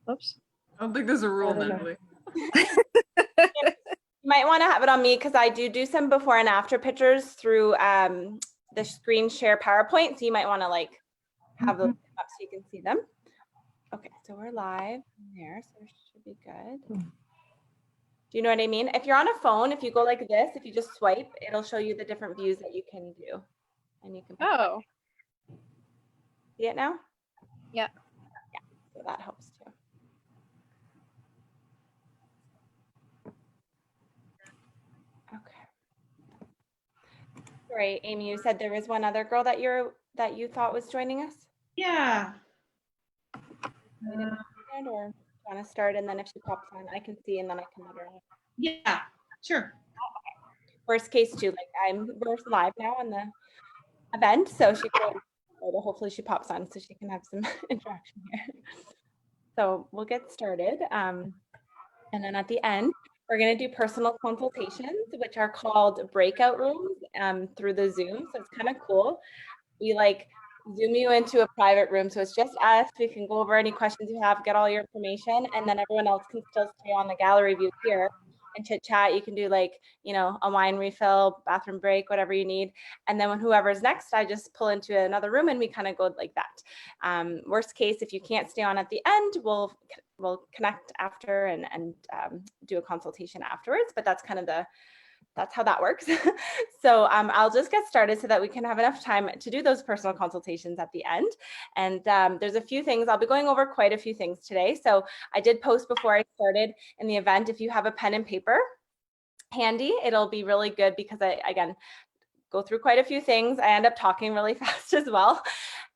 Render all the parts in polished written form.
Oops. I don't think there's a rule, I don't know. Natalie. You might want to have it on me because I do some before and after pictures through the screen share PowerPoint. So you might want to like have those up so you can see them. Okay, so we're live there, so it should be good. Do you know what I mean? If you're on a phone, if you go like this, if you just swipe, it'll show you the different views that you can do. And you can Oh. See it now? Yeah. Yeah, so that helps too. Okay. Sorry, Amy, you said there was one other girl that you thought was joining us? Yeah. Or want to start, and then if she pops on, I can see, and then I can let her know. Yeah, sure. Worst case too, like we're live now on the event, so she can, hopefully she pops on so she can have some interaction here. So we'll get started, and then at the end we're going to do personal consultations, which are called breakout rooms through the Zoom. So it's kind of cool. We like Zoom you into a private room, so it's just us. We can go over any questions you have, get all your information, and then everyone else can still stay on the gallery view here and chit chat. You can do like, you know, a wine refill, bathroom break, whatever you need. And then when whoever's next, I just pull into another room and we kind of go like that. Worst case, if you can't stay on at the end, we'll connect after and do a consultation afterwards. But that's kind of that's how that works. So I'll just get started so that we can have enough time to do those personal consultations at the end. And there's a few things, I'll be going over quite a few things today. So I did post before I started in the event, if you have a pen and paper handy, it'll be really good because I, again, go through quite a few things. I end up talking really fast as well.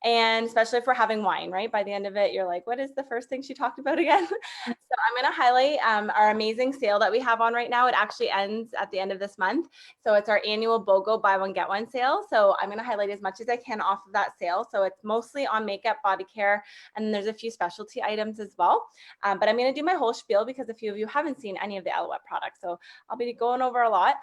And especially if we're having wine, right? By the end of it, you're like, what is the first thing she talked about again? So I'm going to highlight our amazing sale that we have on right now. It actually ends at the end of this month. So it's our annual BOGO buy one, get one sale. So I'm going to highlight as much as I can off of that sale. So it's mostly on makeup, body care, and there's a few specialty items as well. But I'm going to do my whole spiel because a few of you haven't seen any of the Alouette products. So I'll be going over a lot.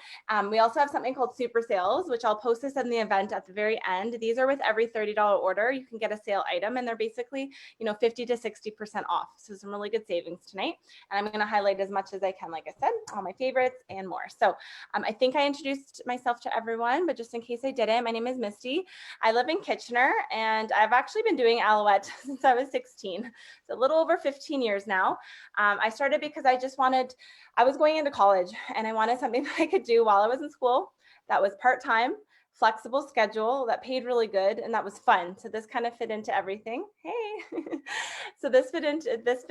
We also have something called super sales, which I'll post this in the event at the very end. These are with every $30 order. You can get a sale item, and they're basically, you know, 50 to 60% off. So some really good savings tonight. And I'm going to highlight as much as I can, like I said, all my favorites and more. So I think I introduced myself to everyone, but just in case I didn't, my name is Misty. I live in Kitchener, and I've actually been doing Alouette since I was 16. So a little over 15 years now. I started because I was going into college, and I wanted something that I could do while I was in school that was part-time, flexible schedule, that paid really good, and that was fun. So this kind of fit into everything. Hey, so this fit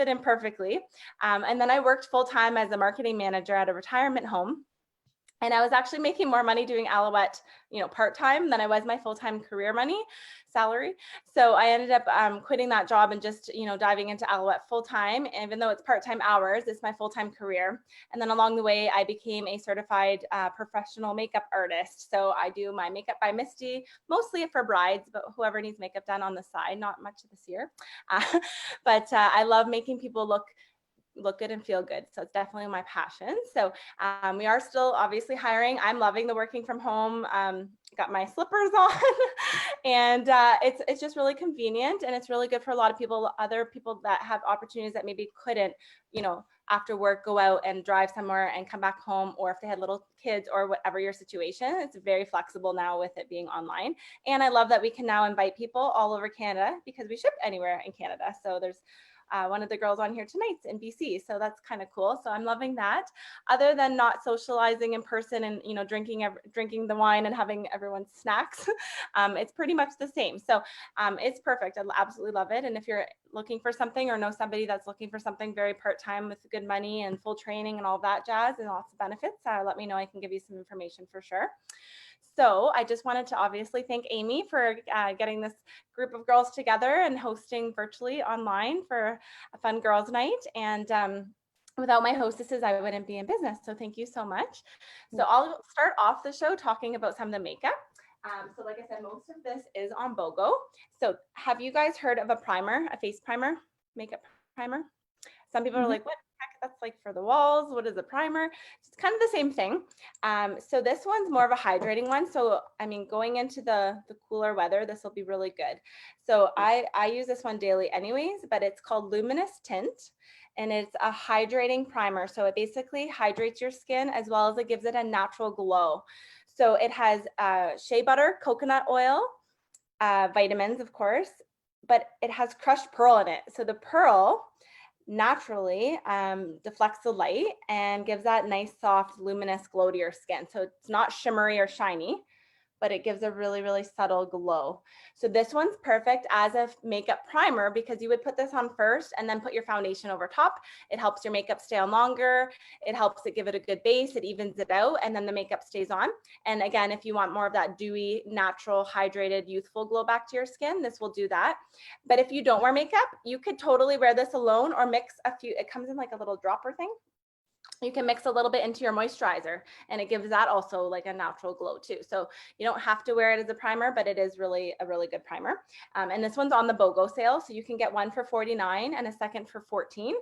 in perfectly. And then I worked full-time as a marketing manager at a retirement home. And I was actually making more money doing Alouette, you know, part-time than I was my full-time career salary. So I ended up quitting that job and just, you know, diving into Alouette full-time. Even though it's part-time hours, it's my full-time career. And then along the way, I became a certified professional makeup artist. So I do my makeup by Misty, mostly for brides, but whoever needs makeup done on the side, not much this year. But I love making people look good and feel good. So it's definitely my passion. So we are still obviously hiring. I'm loving the working from home. Got my slippers on and it's just really convenient, and it's really good for a lot of people, other people that have opportunities that maybe couldn't, you know, after work, go out and drive somewhere and come back home, or if they had little kids or whatever your situation. It's very flexible now with it being online. And I love that we can now invite people all over Canada because we ship anywhere in Canada. So there's one of the girls on here tonight's in BC, so that's kind of cool. So I'm loving that. Other than not socializing in person and, you know, drinking the wine and having everyone's snacks, it's pretty much the same. So it's perfect. I absolutely love it. And if you're looking for something or know somebody that's looking for something very part-time with good money and full training and all that jazz and lots of benefits, let me know. I can give you some information for sure. So I just wanted to obviously thank Amy for getting this group of girls together and hosting virtually online for a fun girls' night. And without my hostesses, I wouldn't be in business. So thank you so much. So I'll start off the show talking about some of the makeup. So like I said, most of this is on BOGO. So have you guys heard of a primer, a face primer, makeup primer? Some people are like, what That's like for the walls. What is a primer? It's kind of the same thing. So this one's more of a hydrating one. So I mean, going into the cooler weather, this will be really good. So I use this one daily anyways, but it's called Luminous Tint, and it's a hydrating primer. So it basically hydrates your skin as well as it gives it a natural glow. So it has shea butter, coconut oil, vitamins, of course, but it has crushed pearl in it. So the pearl naturally deflects the light and gives that nice, soft, luminous glow to your skin. So it's not shimmery or shiny, but it gives a really, really subtle glow. So this one's perfect as a makeup primer because you would put this on first and then put your foundation over top. It helps your makeup stay on longer. It helps it give it a good base. It evens it out, and then the makeup stays on. And again, if you want more of that dewy, natural, hydrated, youthful glow back to your skin, this will do that. But if you don't wear makeup, you could totally wear this alone or mix a few. It comes in like a little dropper thing. You can mix a little bit into your moisturizer, and it gives that also like a natural glow too. So you don't have to wear it as a primer, but it is really a really good primer. And this one's on the BOGO sale. So you can get one for $49 and a second for $14.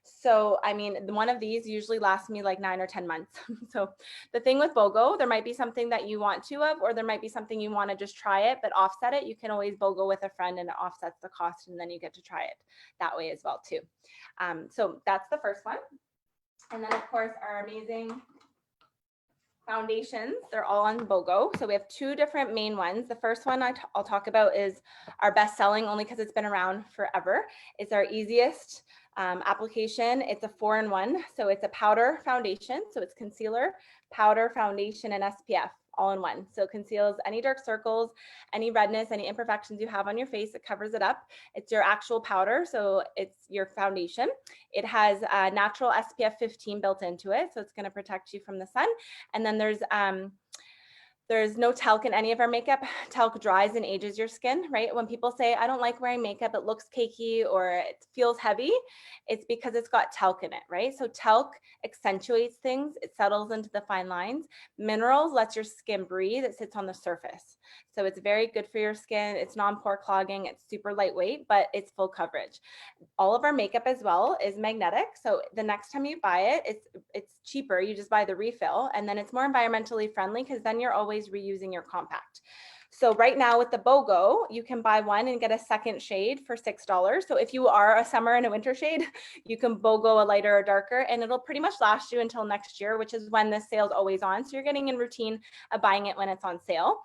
So, I mean, one of these usually lasts me like 9 or 10 months. So the thing with BOGO, there might be something that you want two of, or there might be something you want to just try it, but offset it. You can always BOGO with a friend and it offsets the cost, and then you get to try it that way as well too. So that's the first one. And then, of course, our amazing foundations, they're all on BOGO. So we have two different main ones. The first one I'll talk about is our best selling, only because it's been around forever. It's our easiest application. It's a 4-in-1. So it's a powder foundation. So it's concealer, powder, foundation, and SPF all in one. So it conceals any dark circles, any redness, any imperfections you have on your face. It covers it up. It's your actual powder. So it's your foundation. It has a natural SPF 15 built into it. So it's going to protect you from the sun. And then there's no talc in any of our makeup. Talc dries and ages your skin, right? When people say, I don't like wearing makeup, it looks cakey or it feels heavy, it's because it's got talc in it, right? So talc accentuates things. It settles into the fine lines. Minerals lets your skin breathe. It sits on the surface. So it's very good for your skin. It's non-pore clogging. It's super lightweight, but it's full coverage. All of our makeup as well is magnetic. So the next time you buy it, it's cheaper. You just buy the refill, and then it's more environmentally friendly because then you're always reusing your compact. So right now with the BOGO, you can buy one and get a second shade for $6. So if you are a summer and a winter shade, you can BOGO a lighter or darker, and it'll pretty much last you until next year, which is when the sale's always on. So you're getting in routine of buying it when it's on sale.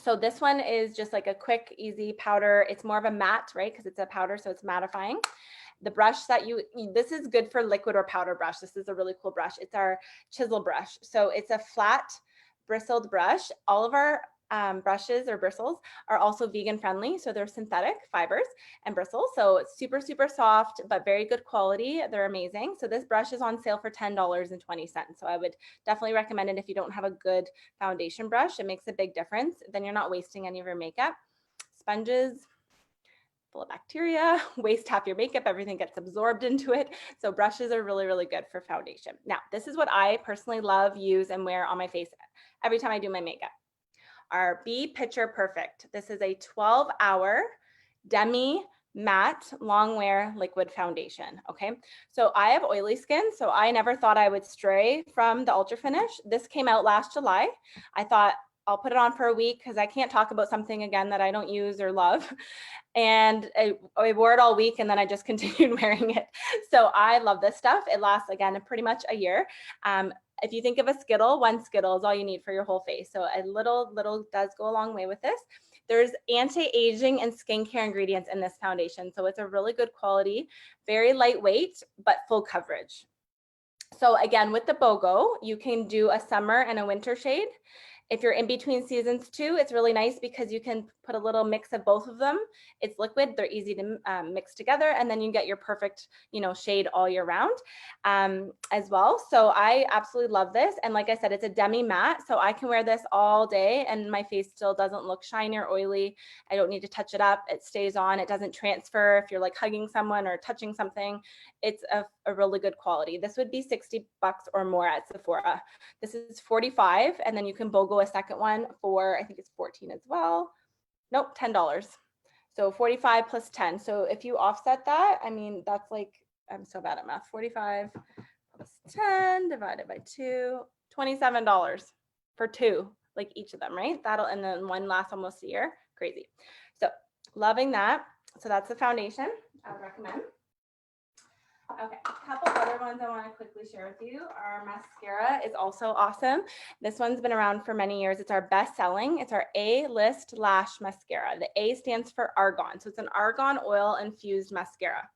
So this one is just like a quick, easy powder. It's more of a matte, right? Because it's a powder, so it's mattifying. The brush that this is good for liquid or powder brush. This is a really cool brush. It's our chisel brush. So it's a flat bristled brush. All of our brushes or bristles are also vegan friendly. So they're synthetic fibers and bristles. So it's super, super soft, but very good quality. They're amazing. So this brush is on sale for $10.20. So I would definitely recommend it if you don't have a good foundation brush. It makes a big difference. Then you're not wasting any of your makeup. Sponges, full of bacteria, waste half your makeup, everything gets absorbed into it. So brushes are really, really good for foundation. Now, this is what I personally love, use, and wear on my face every time I do my makeup. Our Be Picture Perfect. This is a 12-hour demi matte long wear liquid foundation. Okay, so I have oily skin, so I never thought I would stray from the Ultra Finish. This came out last July. I thought I'll put it on for a week because I can't talk about something again that I don't use or love. And I wore it all week, and then I just continued wearing it. So I love this stuff. It lasts, again, pretty much a year. If you think of a Skittle, one Skittle is all you need for your whole face. So a little does go a long way with this. There's anti-aging and skincare ingredients in this foundation. So it's a really good quality, very lightweight, but full coverage. So again, with the BOGO, you can do a summer and a winter shade. If you're in between seasons too, it's really nice because you can put a little mix of both of them. It's liquid, they're easy to mix together, and then you get your perfect, shade all year round as well. So I absolutely love this. And like I said, it's a demi matte, so I can wear this all day and my face still doesn't look shiny or oily. I don't need to touch it up. It stays on. It doesn't transfer if you're like hugging someone or touching something. It's a really good quality. This would be $60 or more at Sephora. This is $45, and then you can BOGO a second one for, I think it's $14 as well. Nope, $10. So 45 plus 10. So if you offset that, I mean, that's like I'm so bad at math. 45 plus 10 divided by 2, $27 for two, like each of them, right? That'll, and then one lasts almost a year. Crazy. So loving that. So that's the foundation I would recommend. Okay, a couple other ones I want to quickly share with you. Our mascara is also awesome. This one's been around for many years. It's our best selling. It's our A-List Lash Mascara. The A stands for argan. So it's an argan oil infused mascara.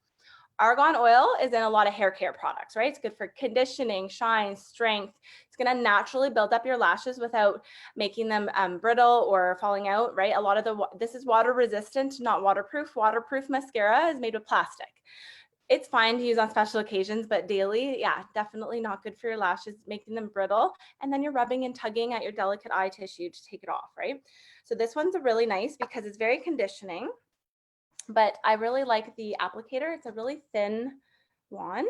Argan oil is in a lot of hair care products, right? It's good for conditioning, shine, strength. It's going to naturally build up your lashes without making them brittle or falling out, right? A lot of this is water resistant, not waterproof. Waterproof mascara is made with plastic. It's fine to use on special occasions, but daily, yeah, definitely not good for your lashes, making them brittle. And then you're rubbing and tugging at your delicate eye tissue to take it off, right? So this one's really nice because it's very conditioning, but I really like the applicator. It's a really thin wand.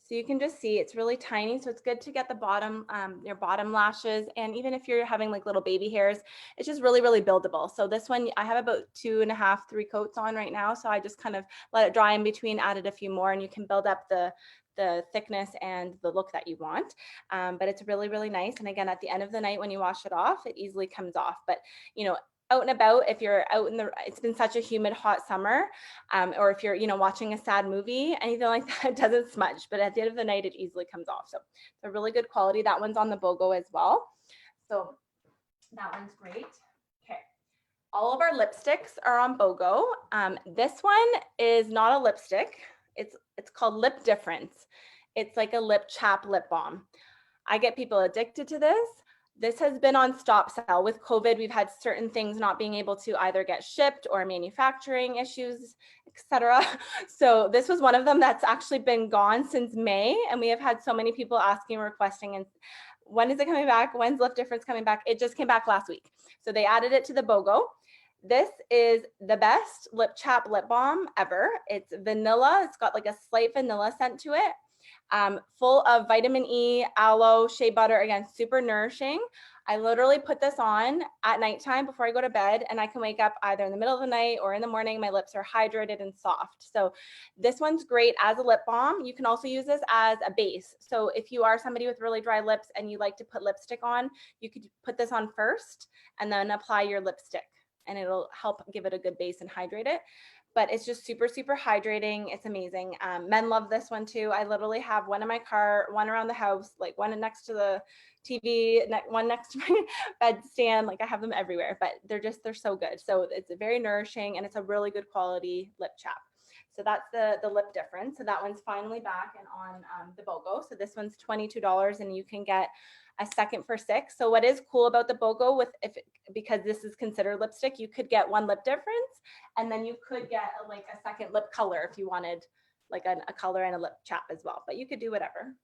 So you can just see it's really tiny. So it's good to get the bottom, your bottom lashes. And even if you're having like little baby hairs, it's just really, really buildable. So this one, I have about 2.5, 3 coats on right now. So I just kind of let it dry in between, added a few more, and you can build up the thickness and the look that you want. But it's really, really nice. And again, at the end of the night, when you wash it off, it easily comes off. But, you know, out and about, if you're out in the, it's been such a humid, hot summer, or if you're, you know, watching a sad movie, anything like that, it doesn't smudge, but at the end of the night, it easily comes off. So it's a really good quality. That one's on the BOGO as well. So that one's great. Okay. All of our lipsticks are on BOGO. This one is not a lipstick. It's called Lip Difference. It's like a lip chap lip balm. I get people addicted to this. This has been on stop sell. With COVID, we've had certain things not being able to either get shipped or manufacturing issues, etc. So this was one of them that's actually been gone since May, and we have had so many people asking, requesting, and when is it coming back? When's Lip Difference coming back? It just came back last week. So they added it to the BOGO. This is the best lip chap lip balm ever. It's vanilla. It's got like a slight vanilla scent to it. Full of vitamin E, aloe, shea butter, again, super nourishing. I literally put this on at nighttime before I go to bed, and I can wake up either in the middle of the night or in the morning. My lips are hydrated and soft. So this one's great as a lip balm. You can also use this as a base. So if you are somebody with really dry lips and you like to put lipstick on, you could put this on first and then apply your lipstick, and it'll help give it a good base and hydrate it. But it's just super, super hydrating. It's amazing. Men love this one too. I literally have one in my car, one around the house, like one next to the TV, one next to my bedstand. Like I have them everywhere, but they're so good. So it's very nourishing, and it's a really good quality lip chap. So that's the Lip Difference. So that one's finally back and on the BOGO. So this one's $22, and you can get a second for $6. So what is cool about the BOGO, because this is considered lipstick, you could get one Lip Difference, and then you could get like a second lip color if you wanted like a color and a lip chap as well, but you could do whatever.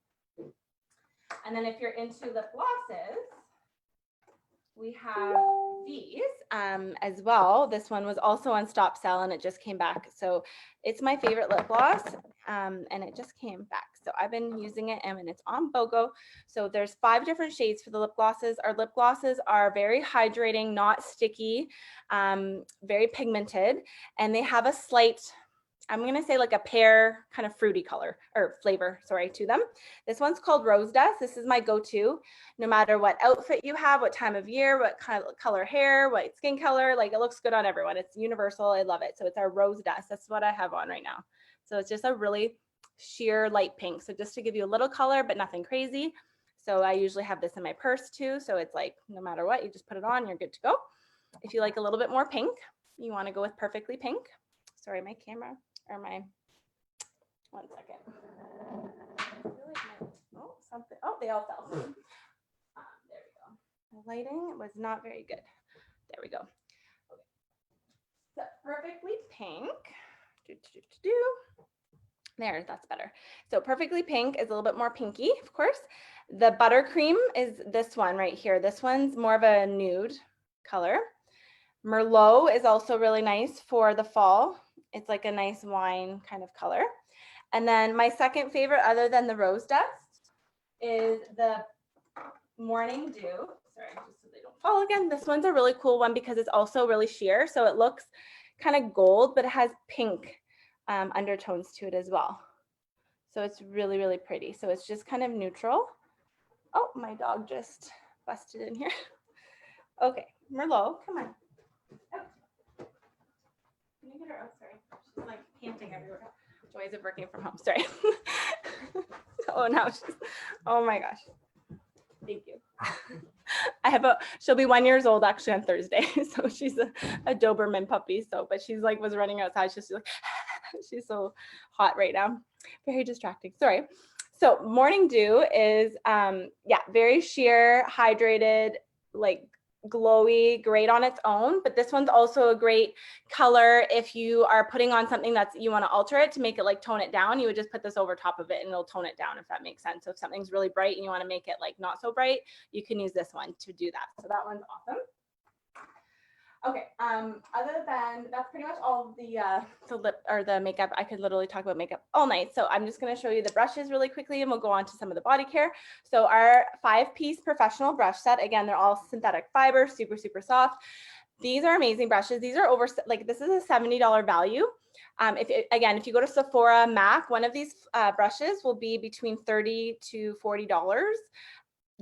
And then if you're into lip glosses, we have these as well. This one was also on stop sell, and it just came back. So it's my favorite lip gloss, and it just came back. So I've been using it, and it's on BOGO. So there's 5 different shades for the lip glosses. Our lip glosses are very hydrating, not sticky, very pigmented, and they have a slight, I'm going to say like a pear kind of fruity color or flavor, sorry, to them. This one's called Rose Dust. This is my go-to, no matter what outfit you have, what time of year, what kind of color hair, what skin color, like it looks good on everyone. It's universal. I love it. So it's our Rose Dust. That's what I have on right now. So it's just a really sheer light pink. So just to give you a little color, but nothing crazy. So I usually have this in my purse too. So it's like, no matter what, you just put it on, you're good to go. If you like a little bit more pink, you want to go with Perfectly Pink. Sorry, my camera. Or one second. Oh, something. Oh, they all fell. There we go. The lighting was not very good. There we go. Okay. So Perfectly Pink. There, that's better. So Perfectly Pink is a little bit more pinky, of course. The Buttercream is this one right here. This one's more of a nude color. Merlot is also really nice for the fall. It's like a nice wine kind of color. And then my second favorite, other than the Rose Dust, is the Morning Dew. Sorry, just so they don't fall again. This one's a really cool one because it's also really sheer. So it looks kind of gold, but it has pink undertones to it as well. So it's really, really pretty. So it's just kind of neutral. Oh, my dog just busted in here. Okay, Merlot, come on. Out. Can you get her out? Sorry. She's like panting everywhere. Joys of working from home. Sorry. Oh, now she's, oh my gosh. Thank you. She'll be 1 year old actually on Thursday. So she's a Doberman puppy. So, but she's like, was running outside. She's like, she's so hot right now. Very distracting. Sorry. So morning dew is, very sheer, hydrated, like glowy, great on its own, but this one's also a great color if you are putting on something that's, you want to alter it to make it like tone it down, you would just put this over top of it and it'll tone it down, if that makes sense. So if something's really bright and you want to make it like not so bright, you can use this one to do that. So that one's awesome. Okay, other than that's pretty much all of the lip or the makeup. I could literally talk about makeup all night. So I'm just going to show you the brushes really quickly and we'll go on to some of the body care. So our 5-piece professional brush set, again, they're all synthetic fiber, super, super soft. These are amazing brushes. These are over, like this is a $70 value. If you go to Sephora MAC, one of these brushes will be between $30 to $40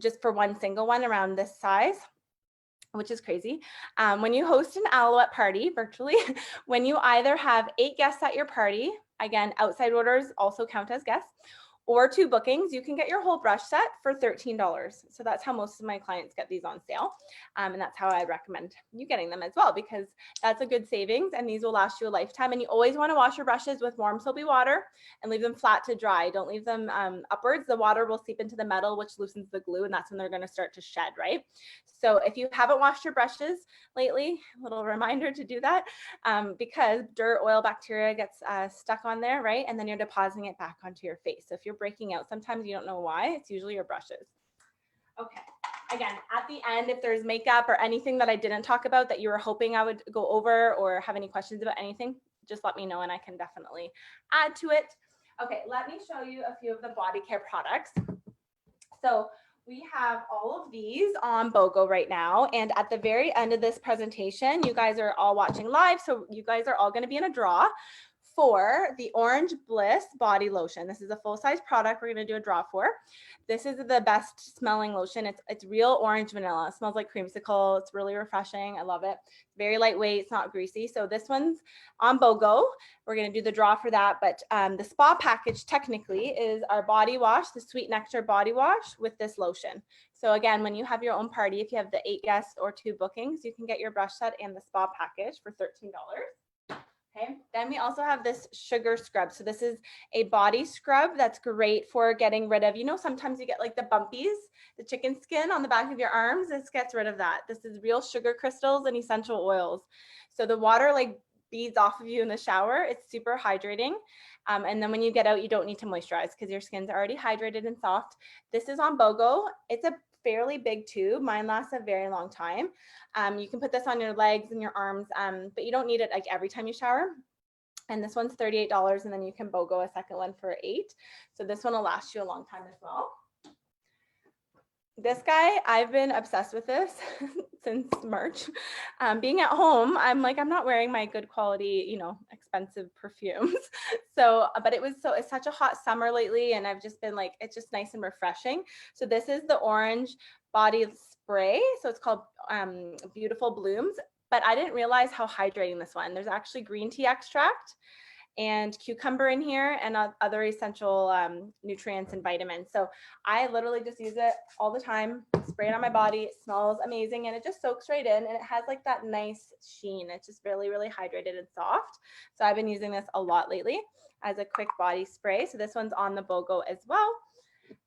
just for one single one around this size, which is crazy. When you host an Alouette party virtually, when you either have 8 guests at your party, again, outside orders also count as guests, or 2 bookings, you can get your whole brush set for $13. So that's how most of my clients get these on sale. And that's how I recommend you getting them as well, because that's a good savings and these will last you a lifetime. And you always want to wash your brushes with warm soapy water and leave them flat to dry. Don't leave them upwards. The water will seep into the metal, which loosens the glue, and that's when they're going to start to shed, right? So if you haven't washed your brushes lately, a little reminder to do that, because dirt, oil, bacteria gets stuck on there, right? And then you're depositing it back onto your face. So if you're breaking out, sometimes you don't know why, it's usually your brushes. Okay, again, at the end, if there's makeup or anything that I didn't talk about that you were hoping I would go over or have any questions about anything, just let me know and I can definitely add to it. Okay, let me show you a few of the body care products. So we have all of these on BOGO right now. And at the very end of this presentation, you guys are all watching live. So you guys are all going to be in a draw for the Orange Bliss body lotion. This is a full-size product we're going to do a draw for. This is the best smelling lotion. It's real orange vanilla. It smells like creamsicle. It's really refreshing. I love it. Very lightweight. It's not greasy. So this one's on BOGO. We're going to do the draw for that. But the spa package technically is our body wash, the Sweet Nectar body wash with this lotion. So again, when you have your own party, if you have the 8 guests or 2 bookings, you can get your brush set and the spa package for $13. Okay, then we also have this sugar scrub. So this is a body scrub that's great for getting rid of, sometimes you get like the bumpies, the chicken skin on the back of your arms. This gets rid of that. This is real sugar crystals and essential oils. So the water like beads off of you in the shower. It's super hydrating. And then when you get out, you don't need to moisturize because your skin's already hydrated and soft. This is on BOGO. It's a fairly big tube. Mine lasts a very long time. You can put this on your legs and your arms, but you don't need it like every time you shower. And this one's $38, and then you can BOGO a second one for $8. So this one will last you a long time as well. This guy, I've been obsessed with this since March. Being at home, I'm like, I'm not wearing my good quality, expensive perfumes. So, but it's such a hot summer lately, and I've just been like, it's just nice and refreshing. So this is the orange body spray. So it's called Beautiful Blooms, but I didn't realize how hydrating this one. There's actually green tea extract and cucumber in here and other essential nutrients and vitamins. So I literally just use it all the time, spray it on my body. It smells amazing and it just soaks right in, and it has like that nice sheen. It's just really, really hydrated and soft. So I've been using this a lot lately as a quick body spray. So this one's on the BOGO as well.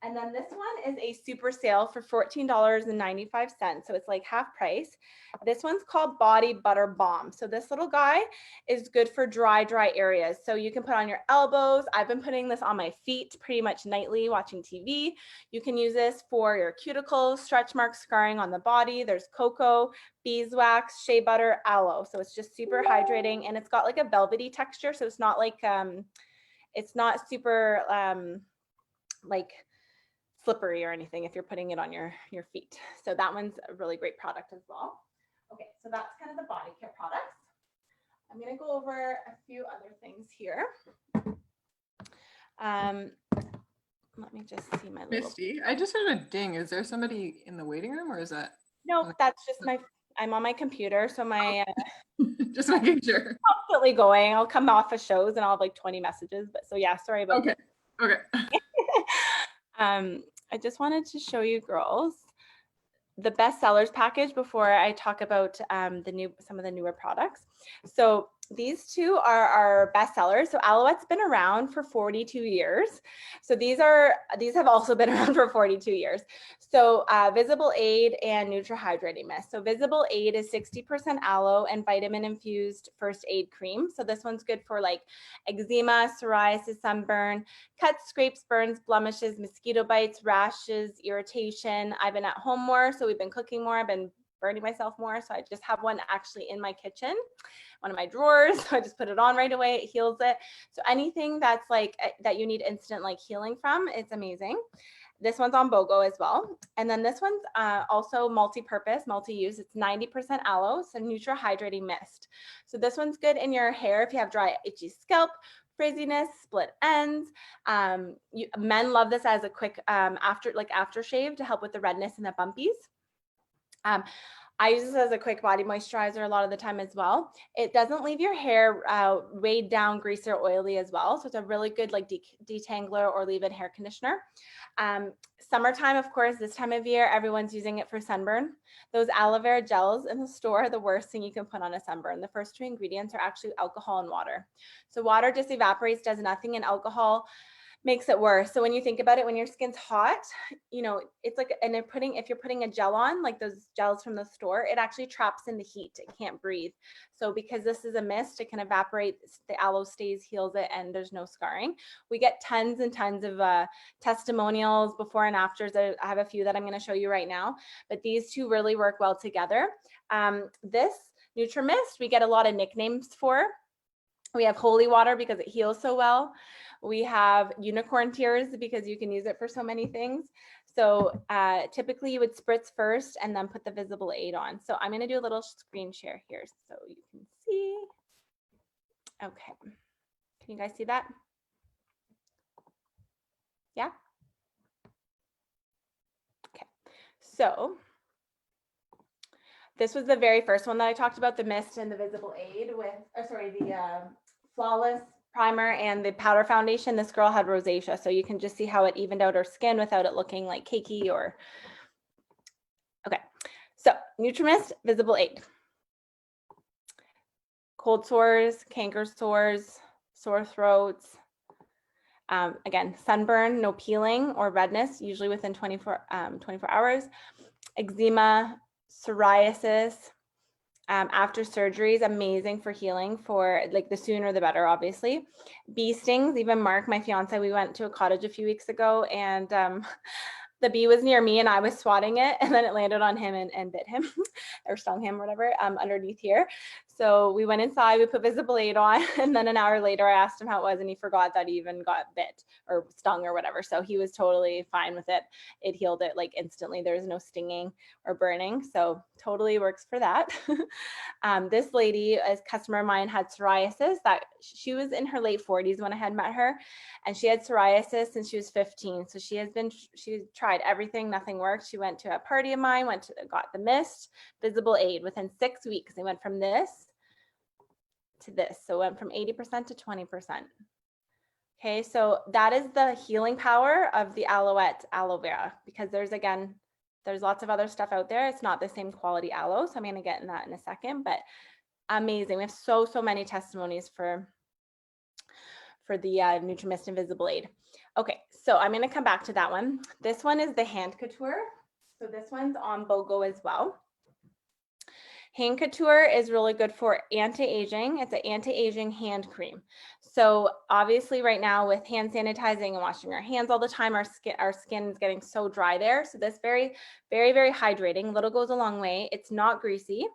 And then this one is a super sale for $14.95. So it's like half price. This one's called Body Butter Balm. So this little guy is good for dry areas. So you can put on your elbows. I've been putting this on my feet pretty much nightly watching TV. You can use this for your cuticles, stretch marks, scarring on the body. There's cocoa, beeswax, shea butter, aloe. So it's just super hydrating, and it's got like a velvety texture. So it's not like, it's not super like slippery or anything if you're putting it on your feet. So that one's a really great product as well. Okay, so that's kind of the body care products. I'm going to go over a few other things here. let me just see my little. Misty, I just heard a ding. Is there somebody in the waiting room or is that? No, that's just I'm on my computer. So my Just making sure. constantly going. I'll come off of shows and I'll have like 20 messages. But so yeah, sorry about Okay. Okay. I just wanted to show you girls the best sellers package before I talk about some of the newer products. So these two are our best sellers. So Alouette's been around for 42 years. So these have also been around for 42 years. So Visible Aid and Nutra Hydrating Mist. So Visible Aid is 60% aloe and vitamin infused first aid cream. So this one's good for like eczema, psoriasis, sunburn, cuts, scrapes, burns, blemishes, mosquito bites, rashes, irritation. I've been at home more, so we've been cooking more. I've been burning myself more. So I just have one actually in my kitchen, one of my drawers. So I just put it on right away. It heals it. So anything that's like that you need instant like healing from, it's amazing. This one's on BOGO as well. And then this one's also multi-purpose, multi-use. It's 90% aloe, so Nutra Hydrating Mist. So this one's good in your hair if you have dry, itchy scalp, frizziness, split ends. Men love this as a quick aftershave to help with the redness and the bumpies. I use this as a quick body moisturizer a lot of the time as well. It doesn't leave your hair weighed down, greasy, or oily as well. So it's a really good like detangler or leave-in hair conditioner. Summertime, of course, this time of year, everyone's using it for sunburn. Those aloe vera gels in the store are the worst thing you can put on a sunburn. The first two ingredients are actually alcohol and water. So water just evaporates, does nothing, and alcohol makes it worse. So when you think about it, when your skin's hot, you know, it's like, and if you're putting a gel on, like those gels from the store, it actually traps in the heat. It can't breathe. So because this is a mist, it can evaporate, the aloe stays, heals it, and there's no scarring. We get tons and tons of testimonials before and afters. I have a few that I'm going to show you right now, but these two really work well together. This NutriMist, we get a lot of nicknames for. We have holy water because it heals so well. We have unicorn tears because you can use it for so many things. So typically you would spritz first and then put the Visible Aid on. So I'm going to do a little screen share here so you can see. Okay. Can you guys see that? Yeah? Okay. So this was the very first one that I talked about, the mist and the Visible Aid with, the Flawless primer and the powder foundation. This girl had rosacea, so you can just see how it evened out her skin without it looking like cakey or. Okay, so NutriMist Visible Aid. Cold sores, canker sores, sore throats. Again, sunburn, no peeling or redness, usually within 24 hours. Eczema, psoriasis. After surgery is amazing for healing, for like the sooner the better, obviously. Bee stings, even Mark, my fiance, we went to a cottage a few weeks ago and the bee was near me and I was swatting it and then it landed on him and bit him or stung him or whatever underneath here. So we went inside, we put Visible Aid on, and then an hour later I asked him how it was and he forgot that he even got bit or stung or whatever. So he was totally fine with it. It healed it like instantly. There was no stinging or burning. So totally works for that. This lady, a customer of mine, had psoriasis. That she was in her late 40s when I had met her, and she had psoriasis since she was 15. So she tried everything, nothing worked. She went to a party of mine, got the mist, Visible Aid. Within 6 weeks, they went from this to this. So it went from 80% to 20%. Okay, so that is the healing power of the Alouette aloe vera, because there's lots of other stuff out there. It's not the same quality aloe. So I'm going to get in that in a second, but amazing. We have so many testimonies for the NutriMist and Visible Aid. Okay, so I'm going to come back to that one. This one is the Hand Couture. So this one's on BOGO as well. Hand Couture is really good for anti-aging. It's an anti-aging hand cream. So obviously right now with hand sanitizing and washing our hands all the time, our skin is getting so dry there. So this very hydrating. Little goes a long way. It's not greasy,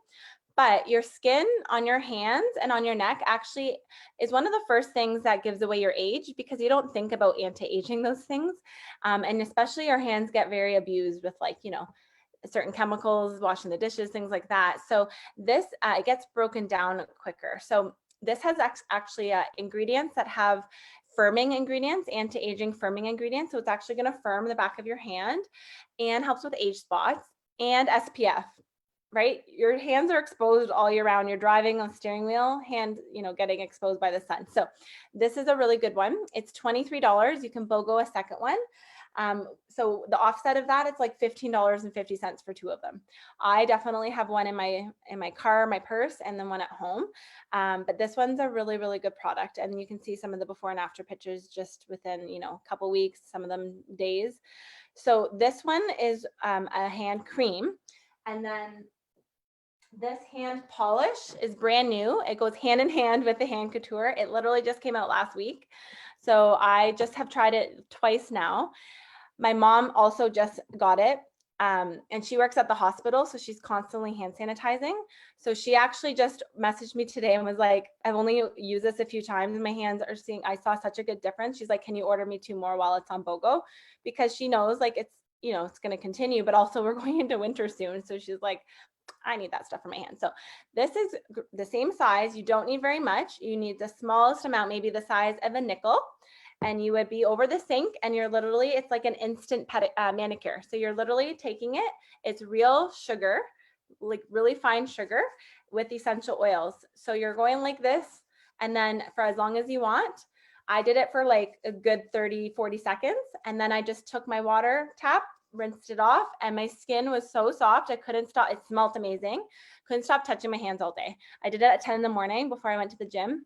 but your skin on your hands and on your neck actually is one of the first things that gives away your age, because you don't think about anti-aging those things. And especially your hands get very abused with certain chemicals, washing the dishes, things like that. So this it gets broken down quicker. So this has actually ingredients that have firming ingredients, anti-aging firming ingredients. So it's actually going to firm the back of your hand and helps with age spots and SPF, right? Your hands are exposed all year round. You're driving on the steering wheel, hand, getting exposed by the sun. So this is a really good one. It's $23. You can BOGO a second one. So the offset of that, it's like $15.50 for 2 of them. I definitely have one in my car, my purse, and then one at home. But this one's a really, really good product. And you can see some of the before and after pictures just within, a couple weeks, some of them days. So this one is a hand cream. And then this hand polish is brand new. It goes hand in hand with the hand couture. It literally just came out last week. So I just have tried it twice now. My mom also just got it, and she works at the hospital, so she's constantly hand sanitizing. So she actually just messaged me today and was like, I've only used this a few times and my hands are I saw such a good difference. She's like, can you order me 2 more while it's on BOGO? Because she knows like it's going to continue, but also we're going into winter soon. So she's like, I need that stuff for my hands. So this is the same size. You don't need very much. You need the smallest amount, maybe the size of a nickel. And you would be over the sink and you're literally, it's like an instant manicure. So you're literally taking it. It's real sugar, like really fine sugar with essential oils. So you're going like this. And then for as long as you want, I did it for like a good 30, 40 seconds. And then I just took my water tap, rinsed it off, and my skin was so soft. I couldn't stop. It smelled amazing. Couldn't stop touching my hands all day. I did it at 10 in the morning before I went to the gym.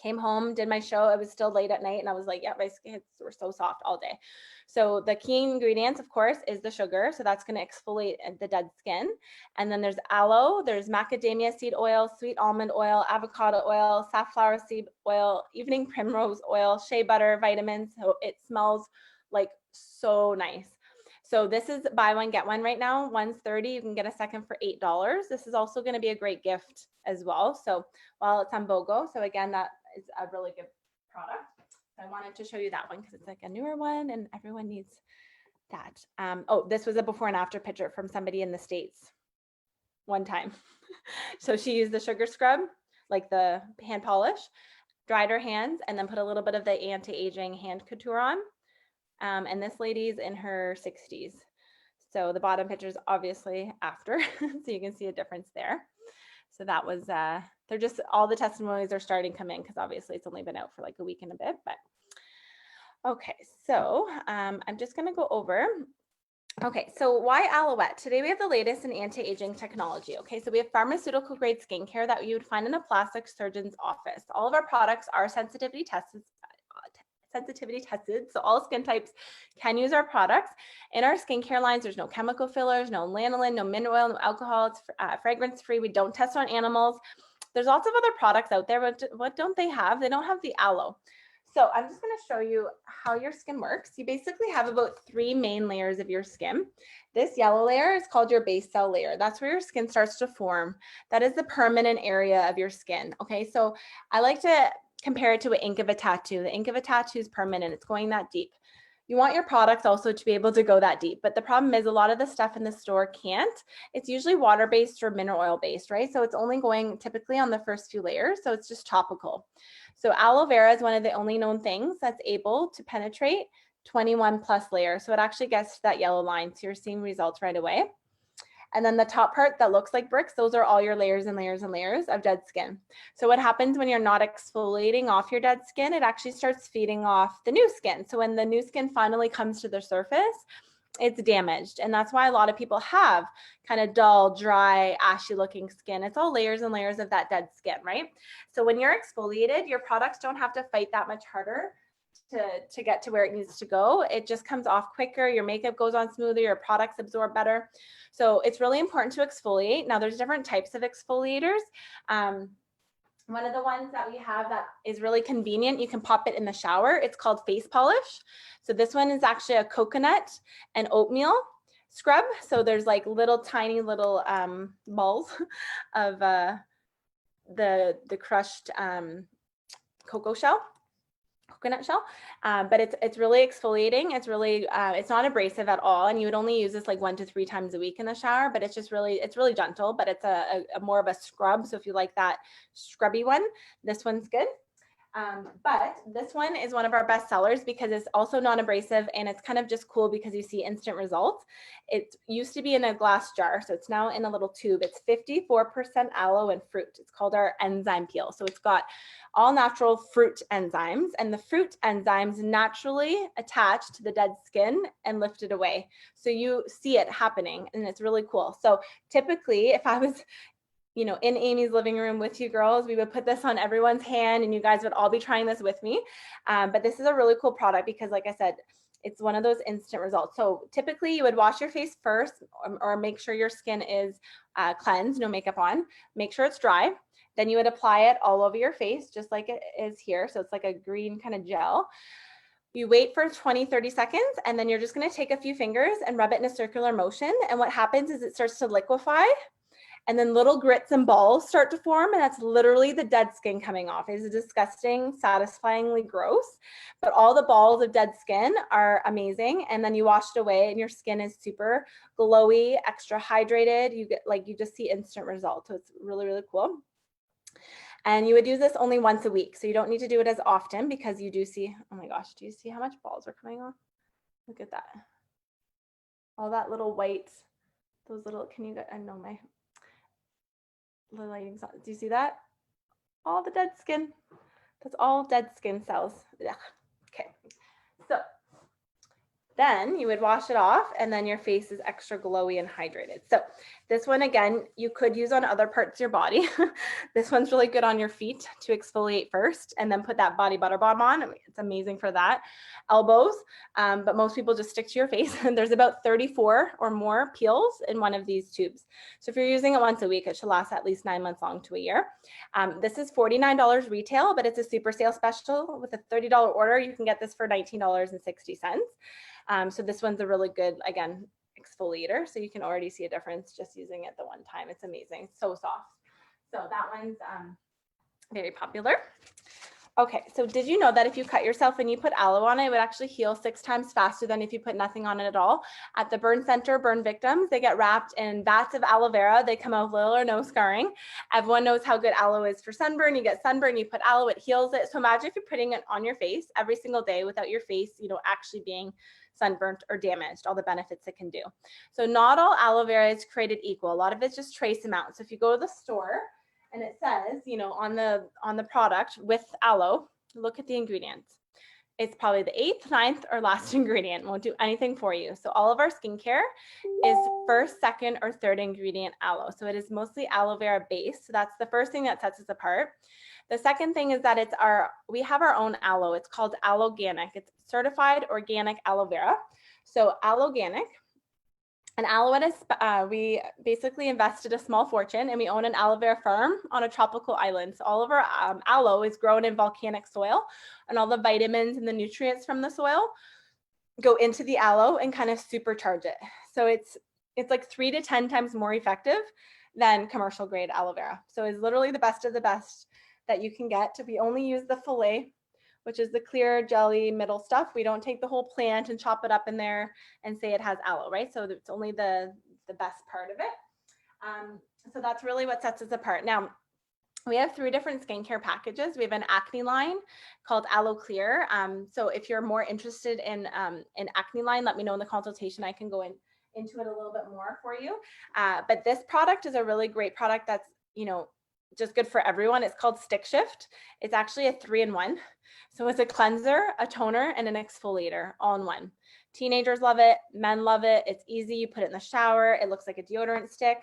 Came home, did my show. It was still late at night and I was like, yeah, my skin were so soft all day. So the key ingredients, of course, is the sugar. So that's going to exfoliate the dead skin. And then there's aloe, there's macadamia seed oil, sweet almond oil, avocado oil, safflower seed oil, evening primrose oil, shea butter, vitamins. So it smells like so nice. So this is buy one, get one right now. One's $30. You can get a second for $8. This is also going to be a great gift as well. So while it's on BOGO. So again, that is a really good product. So I wanted to show you that one because it's like a newer one and everyone needs that. Oh, this was a before and after picture from somebody in the States one time. So she used the sugar scrub, like the hand polish, dried her hands, and then put a little bit of the anti-aging hand couture on. And this lady's in her 60s. So the bottom picture is obviously after, so you can see a difference there. So that was, they're just, all the testimonies are starting to come in because obviously it's only been out for like a week and a bit, but okay. So I'm just gonna go over. Okay, so why Alouette? Today we have the latest in anti-aging technology. Okay, so we have pharmaceutical grade skincare that you would find in a plastic surgeon's office. All of our products are sensitivity tested. So all skin types can use our products. In our skincare lines, there's no chemical fillers, no lanolin, no mineral oil, no alcohol. It's fragrance free. We don't test on animals. There's lots of other products out there, but what don't they have? They don't have the aloe. So I'm just going to show you how your skin works. You basically have about 3 main layers of your skin. This yellow layer is called your base cell layer. That's where your skin starts to form. That is the permanent area of your skin. Okay, so I like to compare it to an ink of a tattoo. The ink of a tattoo is permanent. It's going that deep. You want your products also to be able to go that deep. But the problem is a lot of the stuff in the store can't. It's usually water-based or mineral oil-based, right? So it's only going typically on the first few layers. So it's just topical. So aloe vera is one of the only known things that's able to penetrate 21 plus layers. So it actually gets to that yellow line. So you're seeing results right away. And then the top part that looks like bricks, those are all your layers and layers and layers of dead skin. So what happens when you're not exfoliating off your dead skin, it actually starts feeding off the new skin. So when the new skin finally comes to the surface, it's damaged. And that's why a lot of people have kind of dull, dry, ashy looking skin. It's all layers and layers of that dead skin, right? So when you're exfoliated, your products don't have to fight that much harder to get to where it needs to go. It just comes off quicker. Your makeup goes on smoother. Your products absorb better. So it's really important to exfoliate. Now there's different types of exfoliators. One of the ones that we have that is really convenient, you can pop it in the shower. It's called face polish. So this one is actually a coconut and oatmeal scrub. So there's like little tiny little balls of the crushed coconut shell, but it's really exfoliating. It's really it's not abrasive at all, and you would only use this like 1 to 3 times a week in the shower. But it's really gentle, but it's a more of a scrub. So if you like that scrubby one, this one's good. But this one is one of our best sellers because it's also non-abrasive and it's kind of just cool because you see instant results. It used to be in a glass jar, so it's now in a little tube. It's 54% aloe and fruit. It's called our enzyme peel. So it's got all natural fruit enzymes, and the fruit enzymes naturally attach to the dead skin and lift it away. So you see it happening and it's really cool. So typically if I was in Amy's living room with you girls, we would put this on everyone's hand and you guys would all be trying this with me. But this is a really cool product because like I said, it's one of those instant results. So typically you would wash your face first or make sure your skin is cleansed, no makeup on, make sure it's dry. Then you would apply it all over your face, just like it is here. So it's like a green kind of gel. You wait for 20-30 seconds, and then you're just gonna take a few fingers and rub it in a circular motion. And what happens is it starts to liquefy, and then little grits and balls start to form, and that's literally the dead skin coming off. It's disgusting, satisfyingly gross, but all the balls of dead skin are amazing. And then you wash it away and your skin is super glowy, extra hydrated. You just see instant results. So it's really, really cool. And you would use this only once a week. So you don't need to do it as often because you do see, oh my gosh, do you see how much balls are coming off? Look at that. All that little white, those little, can you get, I know my, the lighting's on. Do you see that? All the dead skin. That's all dead skin cells. Ugh. Okay. So then you would wash it off and then your face is extra glowy and hydrated. So this one, again, you could use on other parts of your body. This one's really good on your feet to exfoliate first and then put that body butter balm on. I mean, it's amazing for that. Elbows, but most people just stick to your face. There's about 34 or more peels in one of these tubes. So if you're using it once a week, it should last at least 9 months long to a year. This is $49 retail, but it's a super sale special. With a $30 order, you can get this for $19.60. So this one's a really good, again, exfoliator. So you can already see a difference just using it the one time. It's amazing, so soft. So that one's very popular. Okay, so did you know that if you cut yourself and you put aloe on it, it would actually heal 6 times faster than if you put nothing on it at all? At the burn center, burn victims, they get wrapped in vats of aloe vera. They come out with little or no scarring. Everyone knows how good aloe is for sunburn. You get sunburn, you put aloe, it heals it. So imagine if you're putting it on your face every single day without your face, actually being sunburnt or damaged, all the benefits it can do. So not all aloe vera is created equal. A lot of it's just trace amounts. So if you go to the store, and it says, on the product with aloe, look at the ingredients. It's probably the 8th, 9th, or last ingredient. Won't do anything for you. So all of our skincare is first, second, or third ingredient aloe. So it is mostly aloe vera based. So that's the first thing that sets us apart. The second thing is that we have our own aloe. It's called Allerganic. It's certified organic aloe vera. So Allerganic. And aloe, we basically invested a small fortune and we own an aloe vera farm on a tropical island. So all of our aloe is grown in volcanic soil, and all the vitamins and the nutrients from the soil go into the aloe and kind of supercharge it. So it's like 3 to 10 times more effective than commercial grade aloe vera. So it's literally the best of the best that you can get. We only use the fillet, which is the clear jelly middle stuff. We don't take the whole plant and chop it up in there and say it has aloe, right? So it's only the best part of it. So that's really what sets us apart. Now, we have 3 different skincare packages. We have an acne line called Aloe Clear. So if you're more interested in acne line, let me know in the consultation. I can go into it a little bit more for you. But this product is a really great product that's, just good for everyone. It's called Stick Shift. It's actually a 3-in-1. So it's a cleanser, a toner, and an exfoliator all in one. Teenagers love it. Men love it. It's easy. You put it in the shower. It looks like a deodorant stick.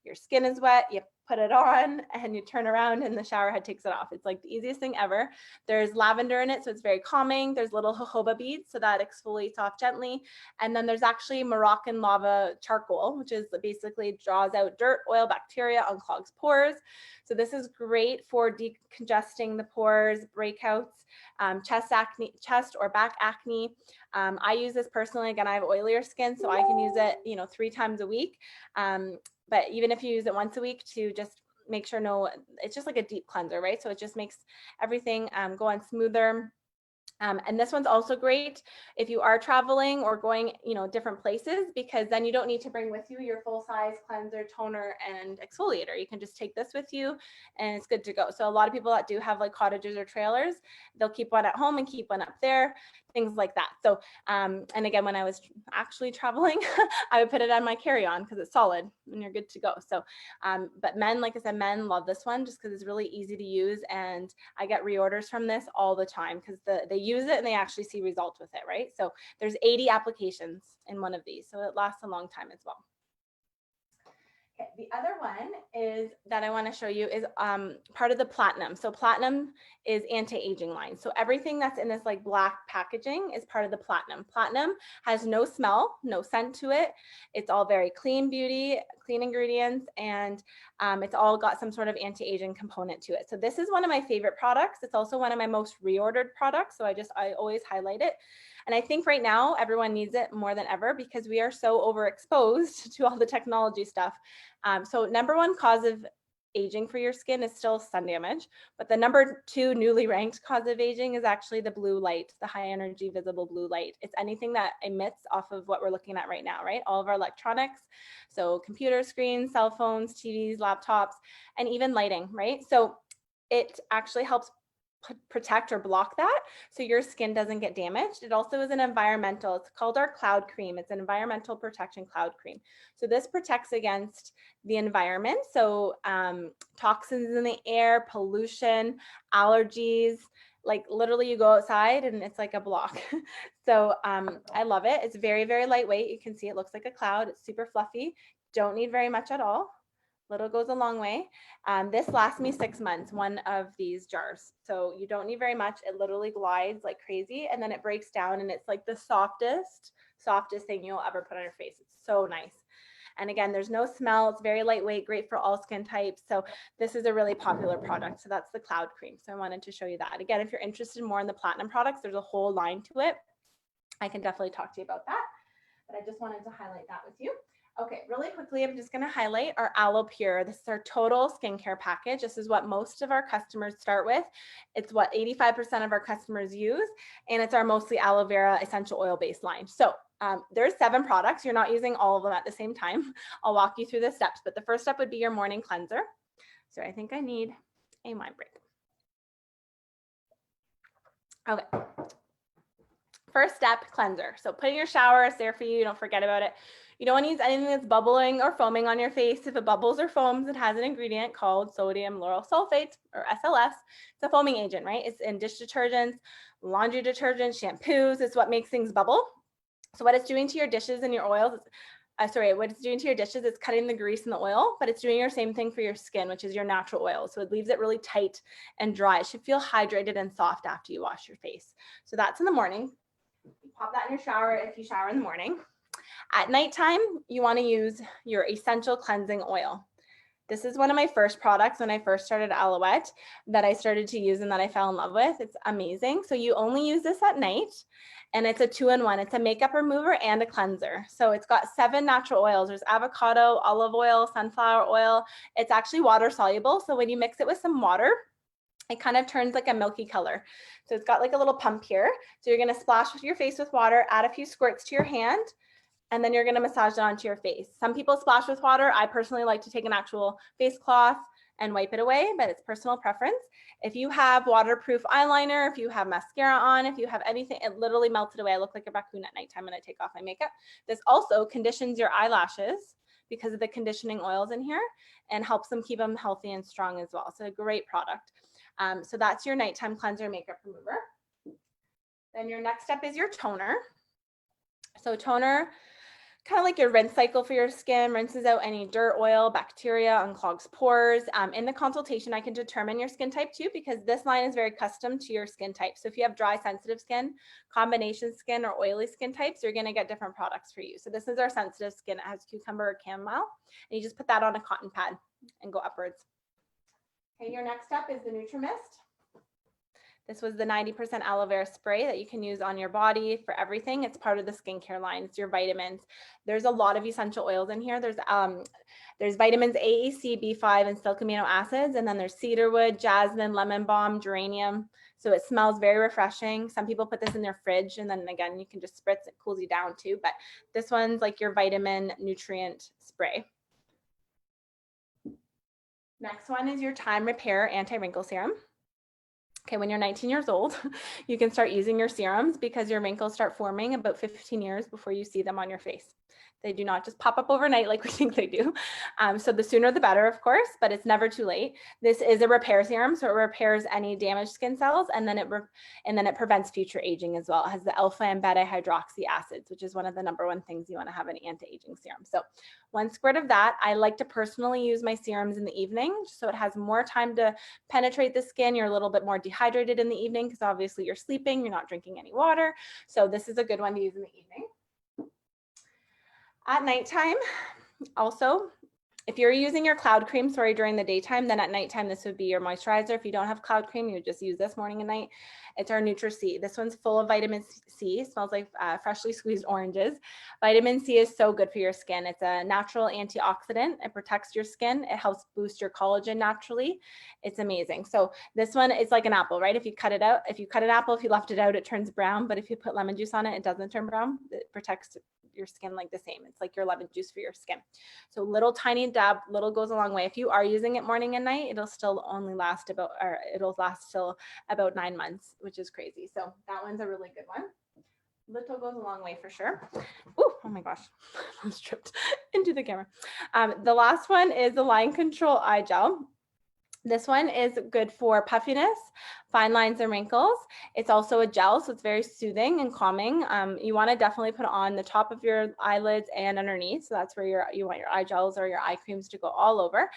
Your skin is wet. You put it on and you turn around and the shower head takes it off. It's like the easiest thing ever. There's lavender in it, so it's very calming. There's little jojoba beads, so that exfoliates off gently. And then there's actually Moroccan lava charcoal, which is basically draws out dirt, oil, bacteria, unclogs pores. So this is great for decongesting the pores, breakouts, chest or back acne. I use this personally. Again, I have oilier skin, so I can use it, 3 times a week. But even if you use it once a week, to just make sure it's just like a deep cleanser, right? So it just makes everything go on smoother. And this one's also great if you are traveling or going, different places, because then you don't need to bring with you your full size cleanser, toner, and exfoliator. You can just take this with you and it's good to go. So a lot of people that do have like cottages or trailers, they'll keep one at home and keep one up there, things like that. So, and again, when I was actually traveling, I would put it on my carry-on because it's solid and you're good to go. So, but men, like I said, men love this one just because it's really easy to use, and I get reorders from this all the time because they use it and they actually see results with it, right? So there's 80 applications in one of these, so it lasts a long time as well. Okay, the other one is that I want to show you is part of the platinum. So platinum is anti-aging line. So everything that's in this like black packaging is part of the platinum. Platinum has no smell, no scent to it. It's all very clean beauty, clean ingredients, and it's all got some sort of anti-aging component to it. So this is one of my favorite products. It's also one of my most reordered products. So I always highlight it. And I think right now everyone needs it more than ever because we are so overexposed to all the technology stuff. So number one cause of aging for your skin is still sun damage, but the number 2 newly ranked cause of aging is actually the blue light, the high energy visible blue light. It's anything that emits off of what we're looking at right now, right? All of our electronics, so computer screens, cell phones, TVs, laptops, and even lighting, right? So it actually helps protect or block that so your skin doesn't get damaged. It also is an environmental, it's called our cloud cream. It's an environmental protection cloud cream. So this protects against the environment. So toxins in the air, pollution, allergies, like literally you go outside and it's like a block. So I love it. It's very, very lightweight. You can see it looks like a cloud. It's super fluffy. Don't need very much at all. Little goes a long way. This lasts me 6 months, one of these jars. So you don't need very much. It literally glides like crazy and then it breaks down and it's like the softest thing you'll ever put on your face. It's so nice. And again, there's no smell. It's very lightweight, great for all skin types. So this is a really popular product. So that's the cloud cream. So I wanted to show you that. Again, if you're interested more in the platinum products, there's a whole line to it. I can definitely talk to you about that. But I just wanted to highlight that with you. Okay, really quickly, I'm just going to highlight our Aloe Pure. This is our total skincare package. This is what most of our customers start with. It's what 85% of our customers use, and it's our mostly aloe vera essential oil based line. So there's 7 products. You're not using all of them at the same time. I'll walk you through the steps, but the first step would be your morning cleanser. So I think I need a wine break. Okay. First step, cleanser. So put in your shower, it's there for you, don't forget about it. You don't want to use anything that's bubbling or foaming on your face. If it bubbles or foams, it has an ingredient called sodium lauryl sulfate, or SLS. It's a foaming agent, right? It's in dish detergents, laundry detergents, shampoos. It's what makes things bubble. So what it's doing to your dishes and your oils, what it's doing to your dishes is cutting the grease and the oil, but it's doing your same thing for your skin, which is your natural oil. So it leaves it really tight and dry. It should feel hydrated and soft after you wash your face. So that's in the morning. You pop that in your shower if you shower in the morning. At nighttime, you want to use your essential cleansing oil. This is one of my first products when I first started Alouette that I started to use and that I fell in love with. It's amazing. So you only use this at night, and it's a 2-in-1. It's a makeup remover and a cleanser. So it's got 7 natural oils. There's avocado, olive oil, sunflower oil. It's actually water soluble. So when you mix it with some water, it kind of turns like a milky color. So it's got like a little pump here. So you're going to splash your face with water, add a few squirts to your hand, and then you're going to massage it onto your face. Some people splash with water. I personally like to take an actual face cloth and wipe it away, but it's personal preference. If you have waterproof eyeliner, if you have mascara on, if you have anything, it literally melts it away. I look like a raccoon at nighttime when I take off my makeup. This also conditions your eyelashes because of the conditioning oils in here and helps them keep them healthy and strong as well. So a great product. So that's your nighttime cleanser makeup remover. Then your next step is your toner. So toner, kind of like your rinse cycle for your skin, rinses out any dirt, oil, bacteria, unclogs pores. In the consultation, I can determine your skin type too, because this line is very custom to your skin type. So if you have dry, sensitive skin, combination skin, or oily skin types, you're going to get different products for you. So this is our sensitive skin. It has cucumber or chamomile, and you just put that on a cotton pad and go upwards. Okay, your next step is the NutriMist. This was the 90% aloe vera spray that you can use on your body for everything. It's part of the skincare line. It's your vitamins. There's a lot of essential oils in here. There's vitamins A, E, C, B5, and silk amino acids. And then there's cedarwood, jasmine, lemon balm, geranium. So it smells very refreshing. Some people put this in their fridge, and then again, you can just spritz it, cools you down too. But this one's like your vitamin nutrient spray. Next one is your Time Repair Anti-Wrinkle Serum. Okay, when you're 19 years old, you can start using your serums because your wrinkles start forming about 15 years before you see them on your face. They do not just pop up overnight like we think they do. So the sooner the better, of course, but it's never too late. This is a repair serum, so it repairs any damaged skin cells, and then it prevents future aging as well. It has the alpha and beta hydroxy acids, which is one of the #1 things you want to have in anti-aging serum. So 1 squirt of that. I like to personally use my serums in the evening, so it has more time to penetrate the skin. You're a little bit more dehydrated in the evening because obviously you're sleeping, you're not drinking any water. So this is a good one to use in the evening. At nighttime, also, if you're using your cloud cream, during the daytime, then at nighttime, this would be your moisturizer. If you don't have cloud cream, you would just use this morning and night. It's our Nutri-C. This one's full of vitamin C. It smells like freshly squeezed oranges. Vitamin C is so good for your skin. It's a natural antioxidant. It protects your skin. It helps boost your collagen naturally. It's amazing. So this one is like an apple, right? If you cut an apple, if you left it out, it turns brown. But if you put lemon juice on it, it doesn't turn brown. It protects your skin like the same. It's like your lemon juice for your skin. So little tiny dab, little goes a long way. If you are using it morning and night, it'll last till about 9 months, which is crazy. So that one's a really good one. Little goes a long way for sure. Ooh, oh my gosh, I almost tripped into the camera. The last one is the Line Control Eye Gel. This one is good for puffiness, fine lines and wrinkles. It's also a gel, so it's very soothing and calming. You want to definitely put it on the top of your eyelids and underneath. So that's where you want your eye gels or your eye creams to go all over.